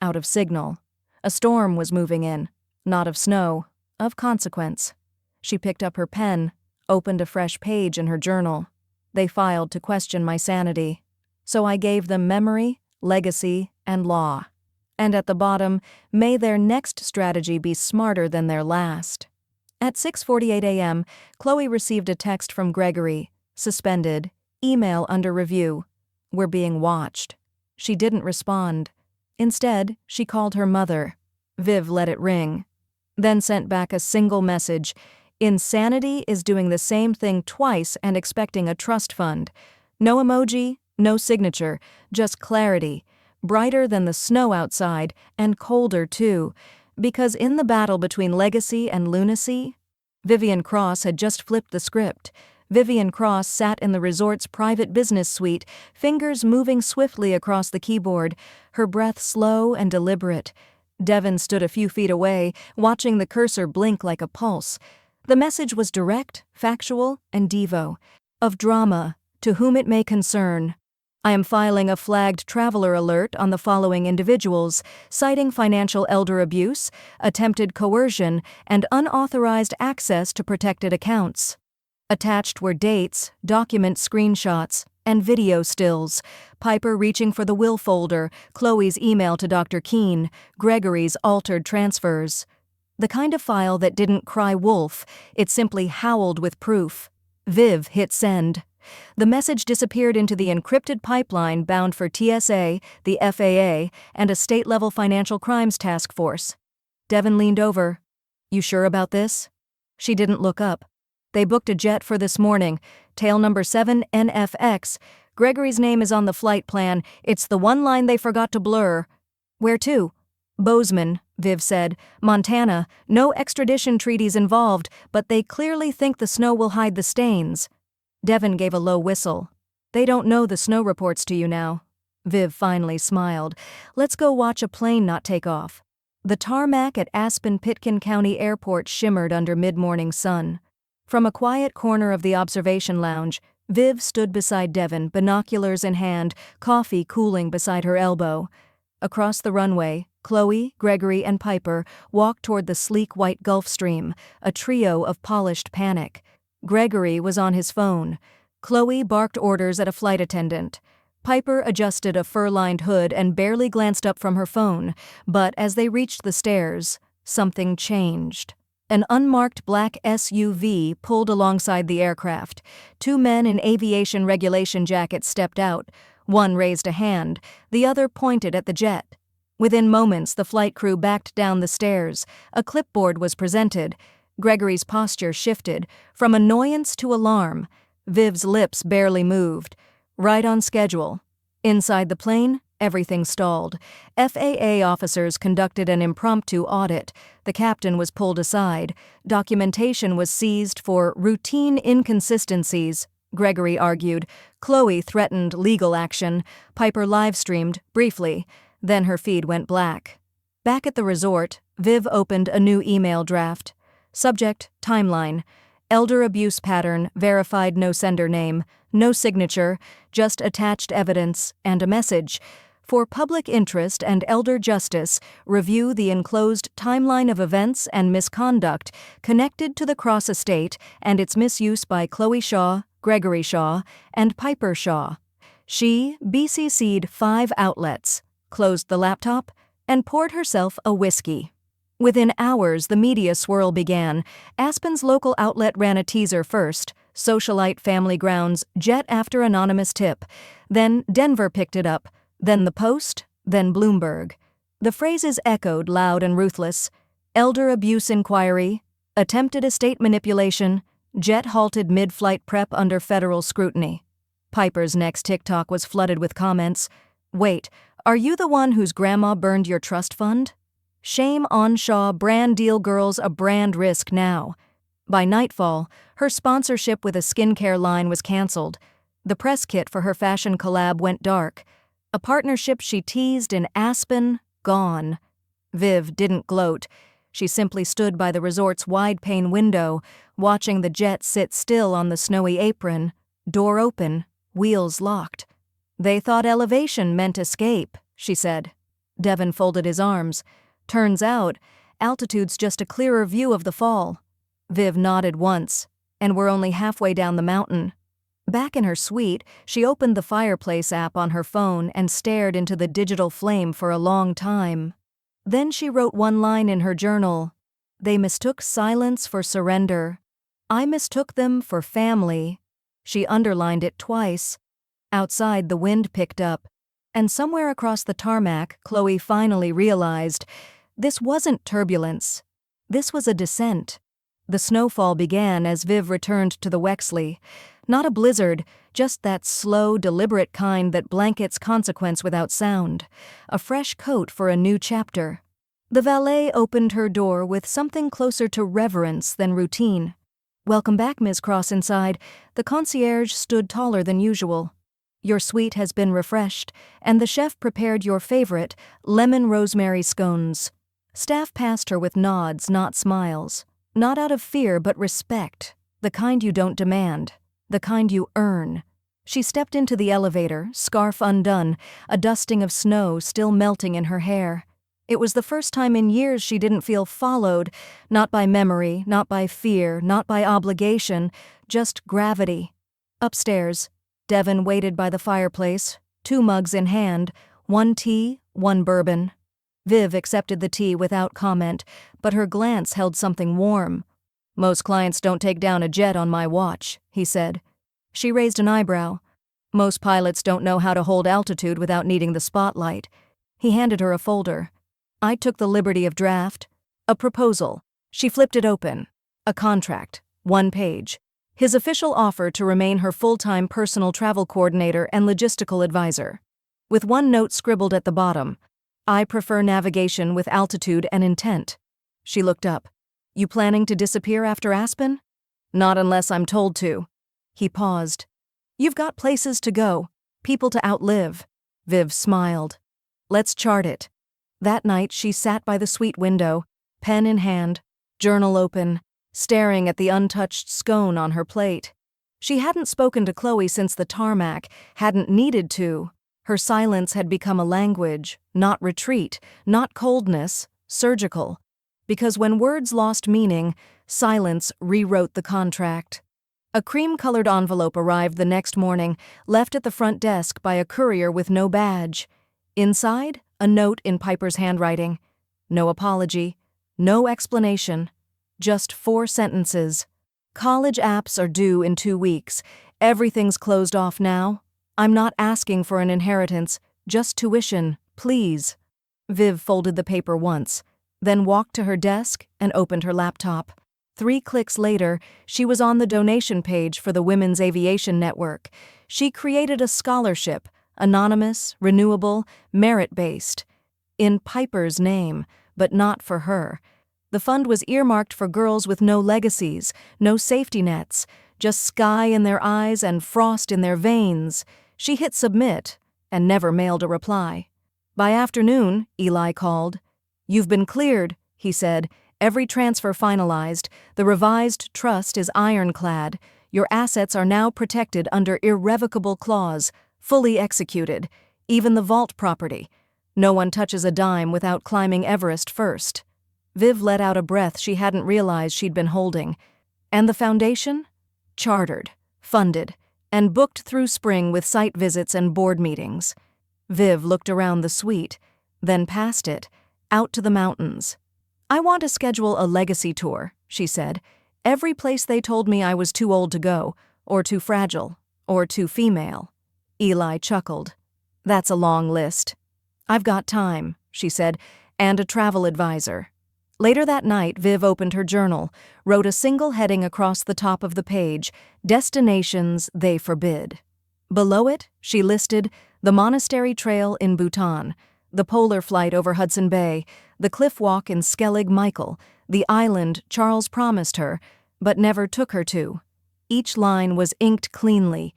out of signal. A storm was moving in, not of snow, of consequence. She picked up her pen, opened a fresh page in her journal. They filed to question my sanity. So I gave them memory, legacy, and law. And at the bottom, may their next strategy be smarter than their last. At 6:48 a.m., Chloe received a text from Gregory, suspended, email under review. We're being watched. She didn't respond. Instead, she called her mother. Viv let it ring. Then sent back a single message. Insanity is doing the same thing twice and expecting a trust fund. No emoji, no signature, just clarity. Brighter than the snow outside, and colder too. Because in the battle between legacy and lunacy, Vivian Cross had just flipped the script. Vivian Cross sat in the resort's private business suite, fingers moving swiftly across the keyboard, her breath slow and deliberate. Devon stood a few feet away, watching the cursor blink like a pulse. The message was direct, factual, and devo. Of drama, to whom it may concern. I am filing a flagged traveler alert on the following individuals, citing financial elder abuse, attempted coercion, and unauthorized access to protected accounts. Attached were dates, document screenshots, and video stills. Piper reaching for the will folder, Chloe's email to Dr. Keene, Gregory's altered transfers. The kind of file that didn't cry wolf, it simply howled with proof. Viv hit send. The message disappeared into the encrypted pipeline bound for TSA, the FAA, and a state-level financial crimes task force. Devon leaned over. You sure about this? She didn't look up. They booked a jet for this morning. tail number 7 NFX. Gregory's name is on the flight plan. It's the one line they forgot to blur. Where to? Bozeman, Viv said. Montana. No extradition treaties involved, but they clearly think the snow will hide the stains. Devon gave a low whistle. They don't know the snow reports to you now. Viv finally smiled. Let's go watch a plane not take off. The tarmac at Aspen-Pitkin County Airport shimmered under mid-morning sun. From a quiet corner of the observation lounge, Viv stood beside Devon, binoculars in hand, coffee cooling beside her elbow. Across the runway, Chloe, Gregory, and Piper walked toward the sleek white Gulf Stream, a trio of polished panic. Gregory was on his phone. Chloe barked orders at a flight attendant. Piper adjusted a fur-lined hood and barely glanced up from her phone, but as they reached the stairs, something changed. An unmarked black SUV pulled alongside the aircraft. Two men in aviation regulation jackets stepped out. One raised a hand, the other pointed at the jet. Within moments, the flight crew backed down the stairs. A clipboard was presented. Gregory's posture shifted, from annoyance to alarm. Viv's lips barely moved. Right on schedule. Inside the plane, everything stalled. FAA officers conducted an impromptu audit. The captain was pulled aside. Documentation was seized for routine inconsistencies, Gregory argued. Chloe threatened legal action. Piper live-streamed, briefly. Then her feed went black. Back at the resort, Viv opened a new email draft. Subject, timeline. Elder abuse pattern, verified no sender name, no signature, just attached evidence, and a message. For public interest and elder justice, review the enclosed timeline of events and misconduct connected to the Cross estate and its misuse by Chloe Shaw, Gregory Shaw, and Piper Shaw. She BCC'd 5 outlets, closed the laptop, and poured herself a whiskey. Within hours, the media swirl began. Aspen's local outlet ran a teaser first, Socialite Family Grounds, jet after anonymous tip. Then Denver picked it up, then the Post, then Bloomberg. The phrases echoed loud and ruthless. Elder abuse inquiry, attempted estate manipulation, jet halted mid-flight prep under federal scrutiny. Piper's next TikTok was flooded with comments. Wait, are you the one whose grandma burned your trust fund? Shame on Shaw, brand deal girls a brand risk now. By nightfall, her sponsorship with a skincare line was canceled. The press kit for her fashion collab went dark. A partnership she teased in Aspen, gone. Viv didn't gloat. She simply stood by the resort's wide-pane window, watching the jet sit still on the snowy apron, door open, wheels locked. They thought elevation meant escape, she said. Devon folded his arms. Turns out, altitude's just a clearer view of the fall. Viv nodded once, and we're only halfway down the mountain. Back in her suite, she opened the fireplace app on her phone and stared into the digital flame for a long time. Then she wrote one line in her journal. They mistook silence for surrender. I mistook them for family. She underlined it twice. Outside, the wind picked up, and somewhere across the tarmac, Chloe finally realized this wasn't turbulence. This was a descent. The snowfall began as Viv returned to the Wexley. Not a blizzard, just that slow, deliberate kind that blankets consequence without sound. A fresh coat for a new chapter. The valet opened her door with something closer to reverence than routine. Welcome back, Ms. Cross inside. The concierge stood taller than usual. Your suite has been refreshed, and the chef prepared your favorite, lemon rosemary scones. Staff passed her with nods, not smiles. Not out of fear, but respect. The kind you don't demand. The kind you earn. She stepped into the elevator, scarf undone, a dusting of snow still melting in her hair. It was the first time in years she didn't feel followed, not by memory, not by fear, not by obligation, just gravity. Upstairs, Devon waited by the fireplace, 2 mugs in hand, 1 tea, 1 bourbon. Viv accepted the tea without comment, but her glance held something warm. Most clients don't take down a jet on my watch, he said. She raised an eyebrow. Most pilots don't know how to hold altitude without needing the spotlight. He handed her a folder. I took the liberty of draft. A proposal. She flipped it open. A contract. 1 page. his official offer to remain her full-time personal travel coordinator and logistical advisor. With one note scribbled at the bottom, "I prefer navigation with altitude and intent." She looked up. "You planning to disappear after Aspen?" "Not unless I'm told to." He paused. "You've got places to go, people to outlive." Viv smiled. "Let's chart it." That night she sat by the suite window, pen in hand, journal open, staring at the untouched scone on her plate. She hadn't spoken to Chloe since the tarmac, hadn't needed to. Her silence had become a language, not retreat, not coldness, surgical. Because when words lost meaning, silence rewrote the contract. A cream-colored envelope arrived the next morning, left at the front desk by a courier with no badge. Inside, a note in Piper's handwriting. No apology, no explanation, just 4 sentences. "College apps are due in 2 weeks. Everything's closed off now. I'm not asking for an inheritance, just tuition, please." Viv folded the paper once, then walked to her desk and opened her laptop. 3 clicks later, she was on the donation page for the Women's Aviation Network. She created a scholarship, anonymous, renewable, merit-based, in Piper's name, but not for her. The fund was earmarked for girls with no legacies, no safety nets, just sky in their eyes and frost in their veins. She hit submit and never mailed a reply. By afternoon, Eli called. "You've been cleared," he said. "Every transfer finalized. The revised trust is ironclad. Your assets are now protected under irrevocable clause, fully executed. Even the vault property. No one touches a dime without climbing Everest first." Viv let out a breath she hadn't realized she'd been holding. And the foundation? Chartered, funded, and booked through spring with site visits and board meetings. Viv looked around the suite, then past it, out to the mountains. "I want to schedule a legacy tour," she said. "Every place they told me I was too old to go, or too fragile, or too female." Eli chuckled. "That's a long list." "I've got time," she said, "and a travel advisor." Later that night, Viv opened her journal, wrote a single heading across the top of the page, "Destinations They Forbid." Below it, she listed the Monastery Trail in Bhutan, the polar flight over Hudson Bay, the cliff walk in Skellig Michael, the island Charles promised her, but never took her to. Each line was inked cleanly,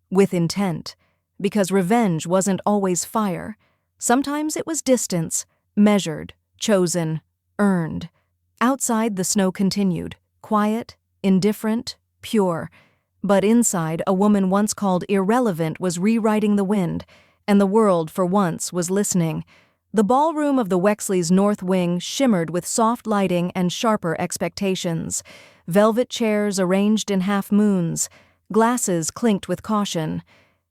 with intent, because revenge wasn't always fire. Sometimes it was distance, measured, chosen, earned. Outside, the snow continued, quiet, indifferent, pure. But inside, a woman once called irrelevant was rewriting the wind, and the world, for once, was listening. The ballroom of the Wexley's north wing shimmered with soft lighting and sharper expectations. Velvet chairs arranged in half-moons. Glasses clinked with caution.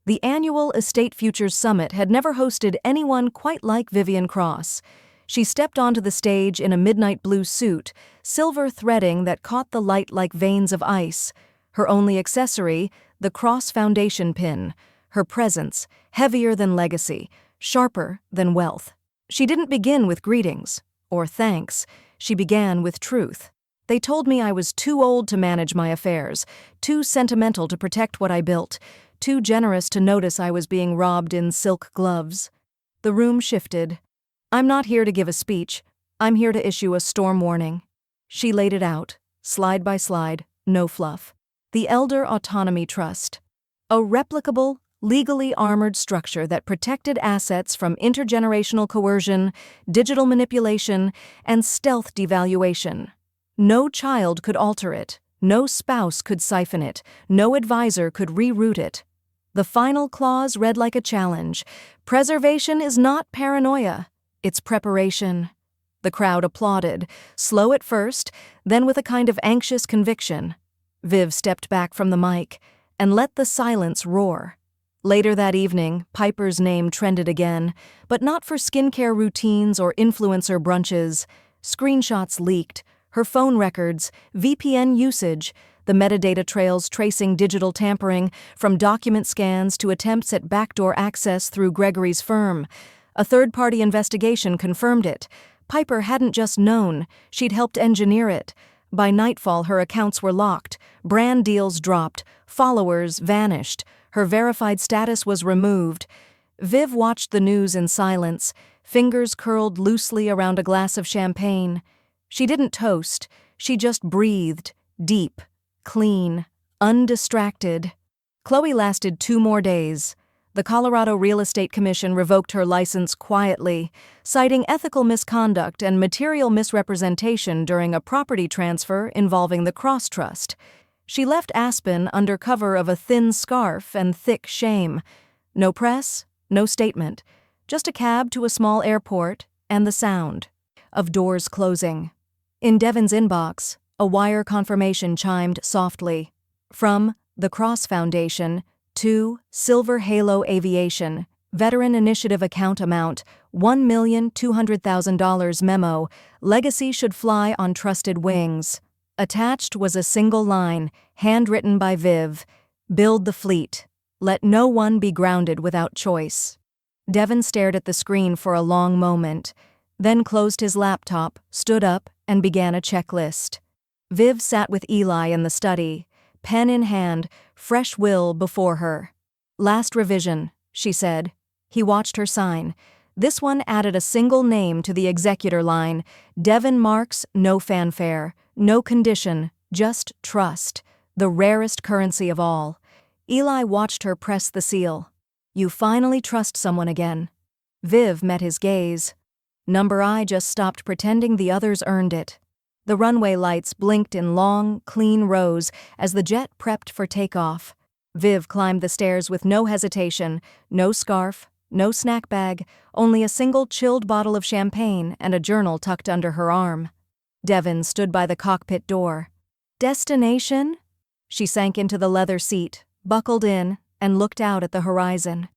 The annual Estate Futures Summit had never hosted anyone quite like Vivian Cross. She stepped onto the stage in a midnight blue suit, silver threading that caught the light like veins of ice. Her only accessory, the Cross Foundation pin. Her presence, heavier than legacy, sharper than wealth. She didn't begin with greetings, or thanks. She began with truth. "They told me I was too old to manage my affairs, too sentimental to protect what I built, too generous to notice I was being robbed in silk gloves." The room shifted. "I'm not here to give a speech. I'm here to issue a storm warning." She laid it out, slide by slide, no fluff. The Elder Autonomy Trust. A replicable, legally armored structure that protected assets from intergenerational coercion, digital manipulation, and stealth devaluation. No child could alter it. No spouse could siphon it. No advisor could reroute it. The final clause read like a challenge. "Preservation is not paranoia. It's preparation." The crowd applauded, slow at first, then with a kind of anxious conviction. Viv stepped back from the mic and let the silence roar. Later that evening, Piper's name trended again, but not for skincare routines or influencer brunches. Screenshots leaked, her phone records, VPN usage, the metadata trails tracing digital tampering, from document scans to attempts at backdoor access through Gregory's firm. A third-party investigation confirmed it. Piper hadn't just known, she'd helped engineer it. By nightfall, her accounts were locked, brand deals dropped, followers vanished, her verified status was removed. Viv watched the news in silence, fingers curled loosely around a glass of champagne. She didn't toast, she just breathed, deep, clean, undistracted. Chloe lasted 2 more days. The Colorado Real Estate Commission revoked her license quietly, citing ethical misconduct and material misrepresentation during a property transfer involving the Cross Trust. She left Aspen under cover of a thin scarf and thick shame. No press, no statement, just a cab to a small airport and the sound of doors closing. In Devin's inbox, a wire confirmation chimed softly. From the Cross Foundation to Silver Halo Aviation, Veteran Initiative account amount, $1,200,000 memo, legacy should fly on trusted wings. Attached was a single line, handwritten by Viv, build the fleet. Let no one be grounded without choice. Devin stared at the screen for a long moment, then closed his laptop, stood up, and began a checklist. Viv sat with Eli in the study, pen in hand, fresh will before her. Last revision, she said. He watched her sign. This one added a single name to the executor line. Devin Marks, no fanfare, no condition, just trust, the rarest currency of all. Eli watched her press the seal. You finally trust someone again. Viv met his gaze. Number I just stopped pretending the others earned it. The runway lights blinked in long, clean rows as the jet prepped for takeoff. Viv climbed the stairs with no hesitation, no scarf, no snack bag, only a single chilled bottle of champagne and a journal tucked under her arm. Devin stood by the cockpit door. Destination? She sank into the leather seat, buckled in, and looked out at the horizon.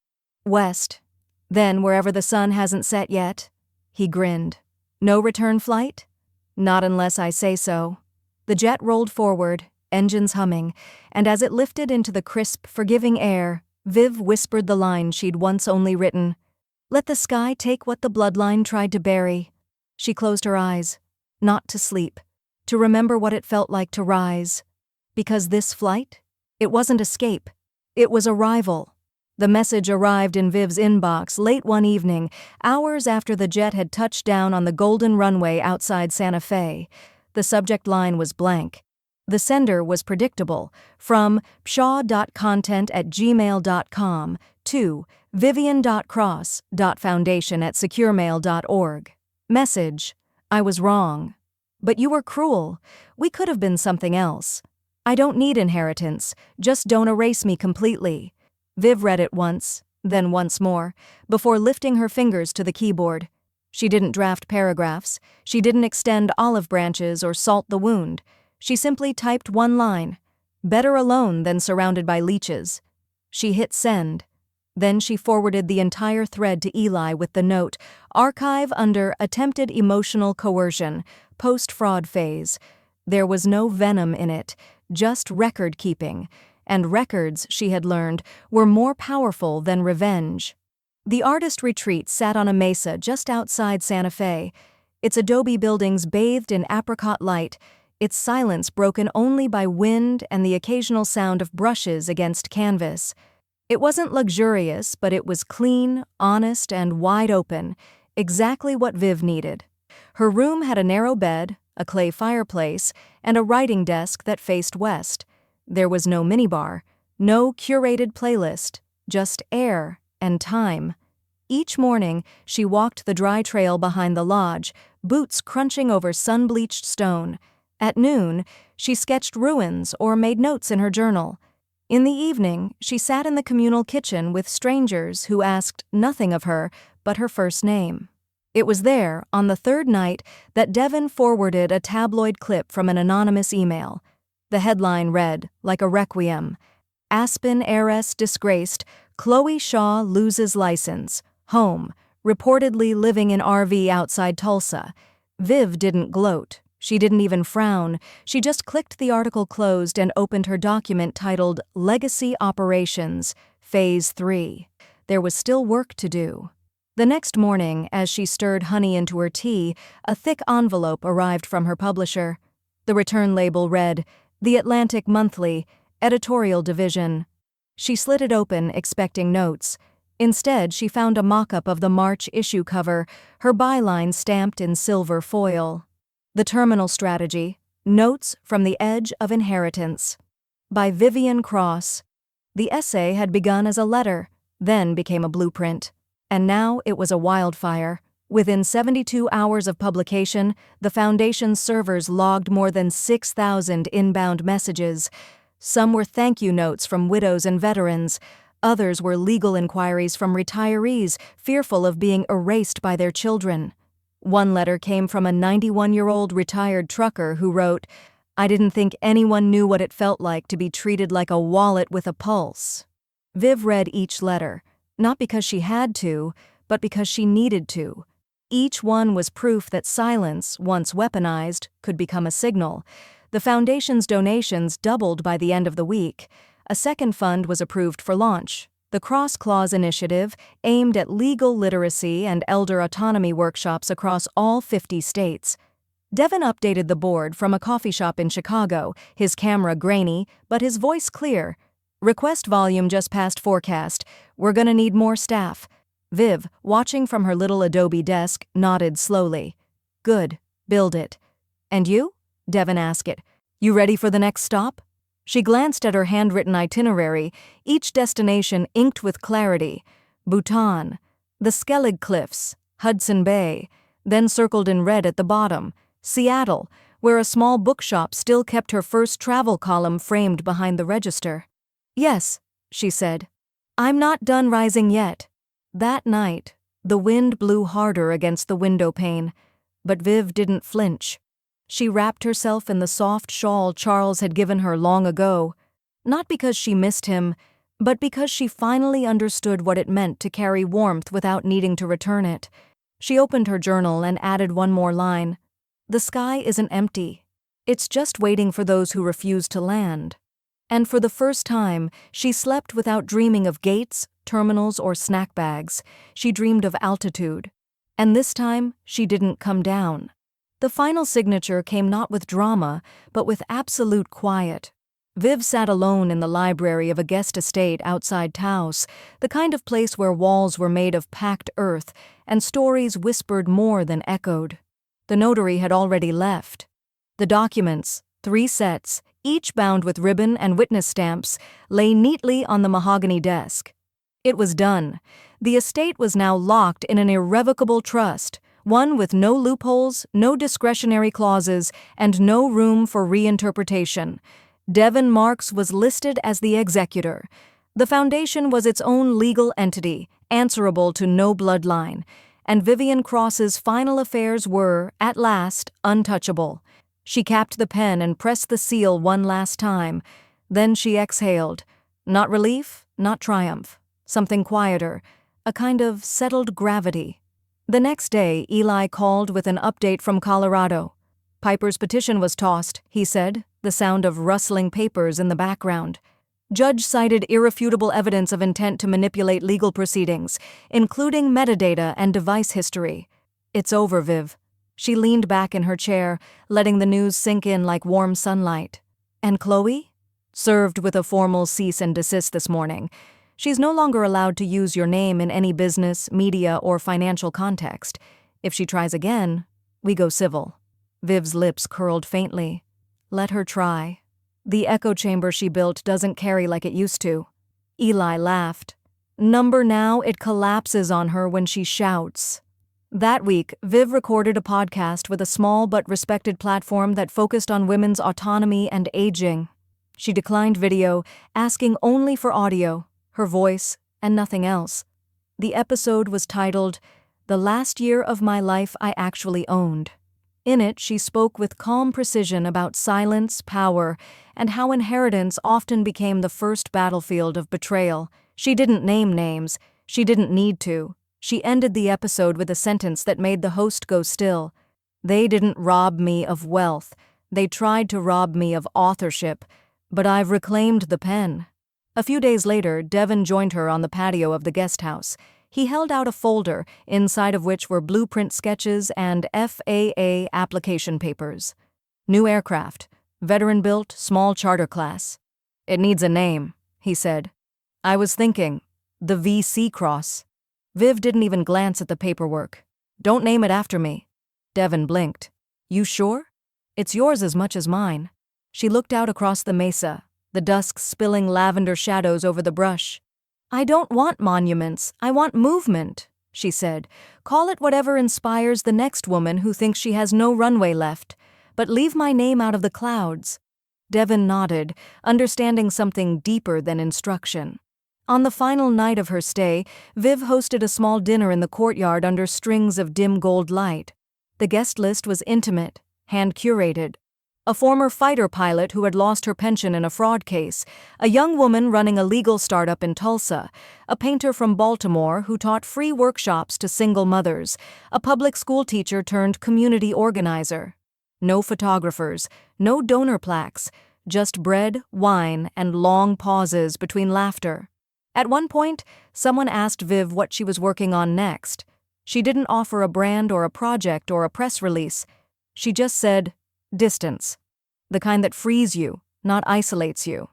West. Then wherever the sun hasn't set yet. He grinned. No return flight? Not unless I say so. The jet rolled forward, engines humming, and as it lifted into the crisp, forgiving air, Viv whispered the line she'd once only written. Let the sky take what the bloodline tried to bury. She closed her eyes. Not to sleep. To remember what it felt like to rise. Because this flight? It wasn't escape. It was arrival. The message arrived in Viv's inbox late one evening, hours after the jet had touched down on the golden runway outside Santa Fe. The subject line was blank. The sender was predictable, from pshaw.content@gmail.com to vivian.cross.foundation@securemail.org. Message: I was wrong. But you were cruel. We could have been something else. I don't need inheritance, just don't erase me completely. Viv read it once, then once more, before lifting her fingers to the keyboard. She didn't draft paragraphs, she didn't extend olive branches or salt the wound. She simply typed one line, better alone than surrounded by leeches. She hit send. Then she forwarded the entire thread to Eli with the note, archive under attempted emotional coercion, post-fraud phase. There was no venom in it, just record-keeping. And records, she had learned, were more powerful than revenge. The artist retreat sat on a mesa just outside Santa Fe, its adobe buildings bathed in apricot light, its silence broken only by wind and the occasional sound of brushes against canvas. It wasn't luxurious, but it was clean, honest, and wide open, exactly what Viv needed. Her room had a narrow bed, a clay fireplace, and a writing desk that faced west. There was no minibar, no curated playlist, just air and time. Each morning, she walked the dry trail behind the lodge, boots crunching over sun-bleached stone. At noon, she sketched ruins or made notes in her journal. In the evening, she sat in the communal kitchen with strangers who asked nothing of her but her first name. It was there, on the third night, that Devin forwarded a tabloid clip from an anonymous email. The headline read, like a requiem, Aspen heiress disgraced, Chloe Shaw loses license, home, reportedly living in RV outside Tulsa. Viv didn't gloat. She didn't even frown. She just clicked the article closed and opened her document titled Legacy Operations, Phase 3. There was still work to do. The next morning, as she stirred honey into her tea, a thick envelope arrived from her publisher. The return label read, The Atlantic Monthly, Editorial Division. She slid it open, expecting notes. Instead, she found a mock-up of the March issue cover, her byline stamped in silver foil. The Terminal Strategy, Notes from the Edge of Inheritance. By Vivian Cross. The essay had begun as a letter, then became a blueprint. And now it was a wildfire. Within 72 hours of publication, the Foundation's servers logged more than 6,000 inbound messages. Some were thank you notes from widows and veterans. Others were legal inquiries from retirees fearful of being erased by their children. One letter came from a 91-year-old retired trucker who wrote, I didn't think anyone knew what it felt like to be treated like a wallet with a pulse. Viv read each letter, not because she had to, but because she needed to. Each one was proof that silence, once weaponized, could become a signal. The Foundation's donations doubled by the end of the week. A second fund was approved for launch. The Cross Clause Initiative, aimed at legal literacy and elder autonomy workshops across all 50 states. Devin updated the board from a coffee shop in Chicago, his camera grainy, but his voice clear. Request volume just past forecast. We're gonna need more staff. Viv, watching from her little Adobe desk, nodded slowly. Good, build it. And you? Devin asked it. You ready for the next stop? She glanced at her handwritten itinerary, each destination inked with clarity. Bhutan, the Skellig Cliffs, Hudson Bay, then circled in red at the bottom, Seattle, where a small bookshop still kept her first travel column framed behind the register. Yes, she said. I'm not done rising yet. That night, the wind blew harder against the window pane, but Viv didn't flinch. She wrapped herself in the soft shawl Charles had given her long ago, not because she missed him, but because she finally understood what it meant to carry warmth without needing to return it. She opened her journal and added one more line. The sky isn't empty. It's just waiting for those who refuse to land. And for the first time, she slept without dreaming of gates, terminals, or snack bags. She dreamed of altitude. And this time, she didn't come down. The final signature came not with drama, but with absolute quiet. Viv sat alone in the library of a guest estate outside Taos, the kind of place where walls were made of packed earth and stories whispered more than echoed. The notary had already left. The documents, 3 sets, each bound with ribbon and witness stamps, lay neatly on the mahogany desk. It was done. The estate was now locked in an irrevocable trust, one with no loopholes, no discretionary clauses, and no room for reinterpretation. Devin Marks was listed as the executor. The Foundation was its own legal entity, answerable to no bloodline, and Vivian Cross's final affairs were, at last, untouchable. She capped the pen and pressed the seal one last time. Then she exhaled. Not relief, not triumph. Something quieter, a kind of settled gravity. The next day, Eli called with an update from Colorado. Piper's petition was tossed, he said, the sound of rustling papers in the background. Judge cited irrefutable evidence of intent to manipulate legal proceedings, including metadata and device history. It's over, Viv. She leaned back in her chair, letting the news sink in like warm sunlight. And Chloe? Served with a formal cease and desist this morning. She's no longer allowed to use your name in any business, media, or financial context. If she tries again, we go civil. Viv's lips curled faintly. Let her try. The echo chamber she built doesn't carry like it used to. Eli laughed. Number now, it collapses on her when she shouts. That week, Viv recorded a podcast with a small but respected platform that focused on women's autonomy and aging. She declined video, asking only for audio, her voice, and nothing else. The episode was titled, The Last Year of My Life I Actually Owned. In it, she spoke with calm precision about silence, power, and how inheritance often became the first battlefield of betrayal. She didn't name names. She didn't need to. She ended the episode with a sentence that made the host go still. They didn't rob me of wealth. They tried to rob me of authorship, but I've reclaimed the pen. A few days later, Devin joined her on the patio of the guest house. He held out a folder, inside of which were blueprint sketches and FAA application papers. New aircraft. Veteran-built, small charter class. It needs a name, he said. I was thinking, the VC Cross. Viv didn't even glance at the paperwork. Don't name it after me. Devon blinked. You sure? It's yours as much as mine. She looked out across the mesa, the dusk spilling lavender shadows over the brush. I don't want monuments, I want movement, she said. Call it whatever inspires the next woman who thinks she has no runway left, but leave my name out of the clouds. Devon nodded, understanding something deeper than instruction. On the final night of her stay, Viv hosted a small dinner in the courtyard under strings of dim gold light. The guest list was intimate, hand-curated. A former fighter pilot who had lost her pension in a fraud case, a young woman running a legal startup in Tulsa, a painter from Baltimore who taught free workshops to single mothers, a public school teacher turned community organizer. No photographers, no donor plaques, just bread, wine, and long pauses between laughter. At one point, someone asked Viv what she was working on next. She didn't offer a brand or a project or a press release. She just said, distance. The kind that frees you, not isolates you.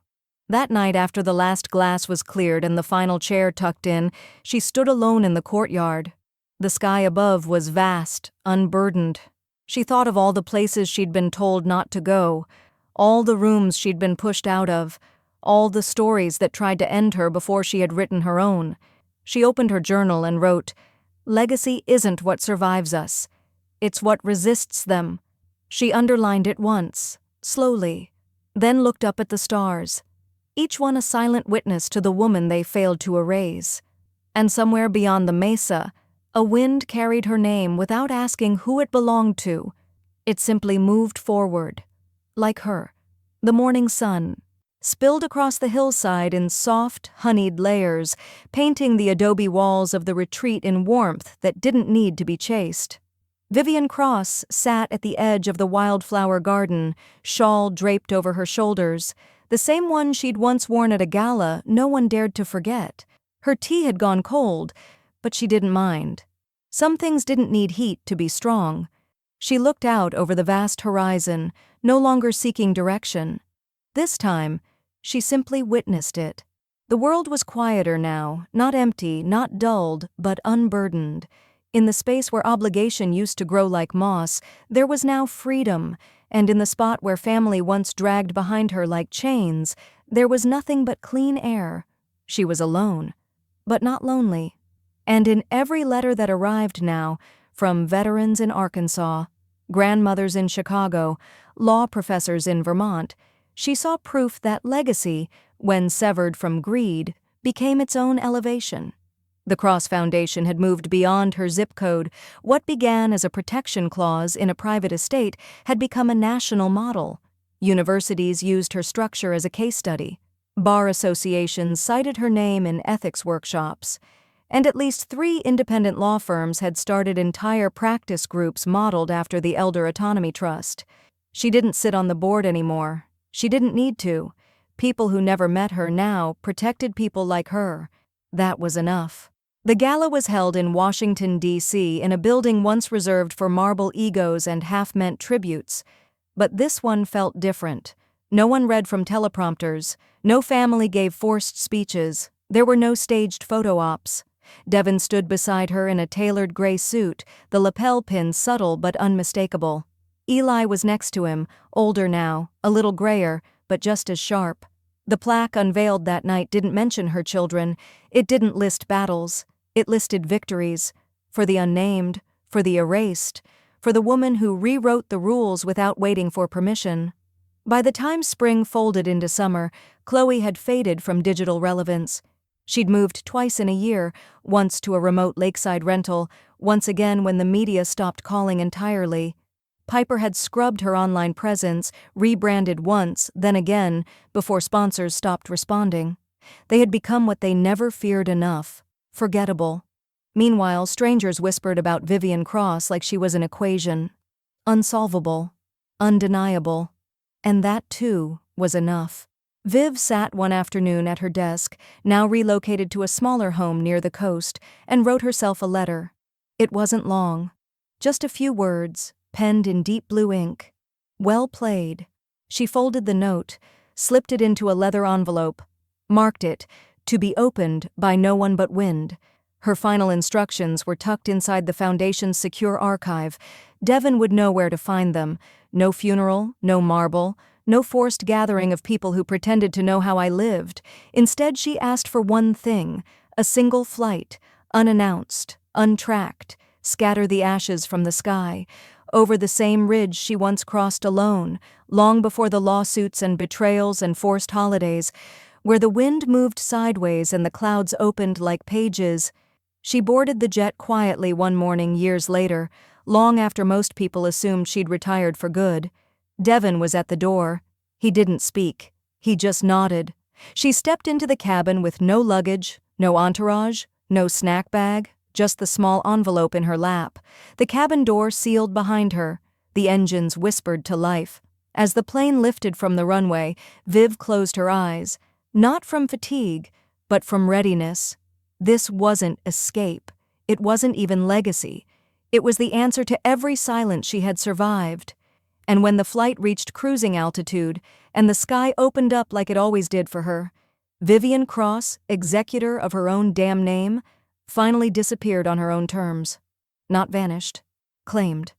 That night, after the last glass was cleared and the final chair tucked in, she stood alone in the courtyard. The sky above was vast, unburdened. She thought of all the places she'd been told not to go, all the rooms she'd been pushed out of, all the stories that tried to end her before she had written her own. She opened her journal and wrote, "Legacy isn't what survives us. It's what resists them." She underlined it once, slowly, then looked up at the stars, each one a silent witness to the woman they failed to erase. And somewhere beyond the mesa, a wind carried her name without asking who it belonged to. It simply moved forward, like her. The morning sun spilled across the hillside in soft, honeyed layers, painting the adobe walls of the retreat in warmth that didn't need to be chased. Vivian Cross sat at the edge of the wildflower garden, shawl draped over her shoulders, the same one she'd once worn at a gala no one dared to forget. Her tea had gone cold, but she didn't mind. Some things didn't need heat to be strong. She looked out over the vast horizon, no longer seeking direction. This time, she simply witnessed it. The world was quieter now, not empty, not dulled, but unburdened. In the space where obligation used to grow like moss, there was now freedom, and in the spot where family once dragged behind her like chains, there was nothing but clean air. She was alone, but not lonely. And in every letter that arrived now, from veterans in Arkansas, grandmothers in Chicago, law professors in Vermont, she saw proof that legacy, when severed from greed, became its own elevation. The Cross Foundation had moved beyond her zip code. What began as a protection clause in a private estate had become a national model. Universities used her structure as a case study. Bar associations cited her name in ethics workshops. And at least 3 independent law firms had started entire practice groups modeled after the Elder Autonomy Trust. She didn't sit on the board anymore. She didn't need to. People who never met her now protected people like her. That was enough. The gala was held in Washington, D.C., in a building once reserved for marble egos and half-meant tributes. But this one felt different. No one read from teleprompters. No family gave forced speeches. There were no staged photo ops. Devon stood beside her in a tailored gray suit, the lapel pin subtle but unmistakable. Eli was next to him, older now, a little grayer, but just as sharp. The plaque unveiled that night didn't mention her children. It didn't list battles. It listed victories. For the unnamed, for the erased, for the woman who rewrote the rules without waiting for permission. By the time spring folded into summer, Chloe had faded from digital relevance. She'd moved twice in a year, once to a remote lakeside rental, once again when the media stopped calling entirely. Piper had scrubbed her online presence, rebranded once, then again, before sponsors stopped responding. They had become what they never feared enough: forgettable. Meanwhile, strangers whispered about Vivian Cross like she was an equation. Unsolvable. Undeniable. And that, too, was enough. Viv sat one afternoon at her desk, now relocated to a smaller home near the coast, and wrote herself a letter. It wasn't long. Just a few words, penned in deep blue ink. Well played. She folded the note, slipped it into a leather envelope, marked it, to be opened by no one but Wind. Her final instructions were tucked inside the Foundation's secure archive. Devon would know where to find them. No funeral, no marble, no forced gathering of people who pretended to know how I lived. Instead, she asked for one thing, a single flight, unannounced, untracked, scatter the ashes from the sky, over the same ridge she once crossed alone, long before the lawsuits and betrayals and forced holidays, where the wind moved sideways and the clouds opened like pages. She boarded the jet quietly one morning years later, long after most people assumed she'd retired for good. Devon was at the door. He didn't speak. He just nodded. She stepped into the cabin with no luggage, no entourage, no snack bag, just the small envelope in her lap. The cabin door sealed behind her. The engines whispered to life. As the plane lifted from the runway, Viv closed her eyes, not from fatigue, but from readiness. This wasn't escape. It wasn't even legacy. It was the answer to every silence she had survived. And when the flight reached cruising altitude and the sky opened up like it always did for her, Vivian Cross, executor of her own damn name, finally disappeared on her own terms. Not vanished. Claimed.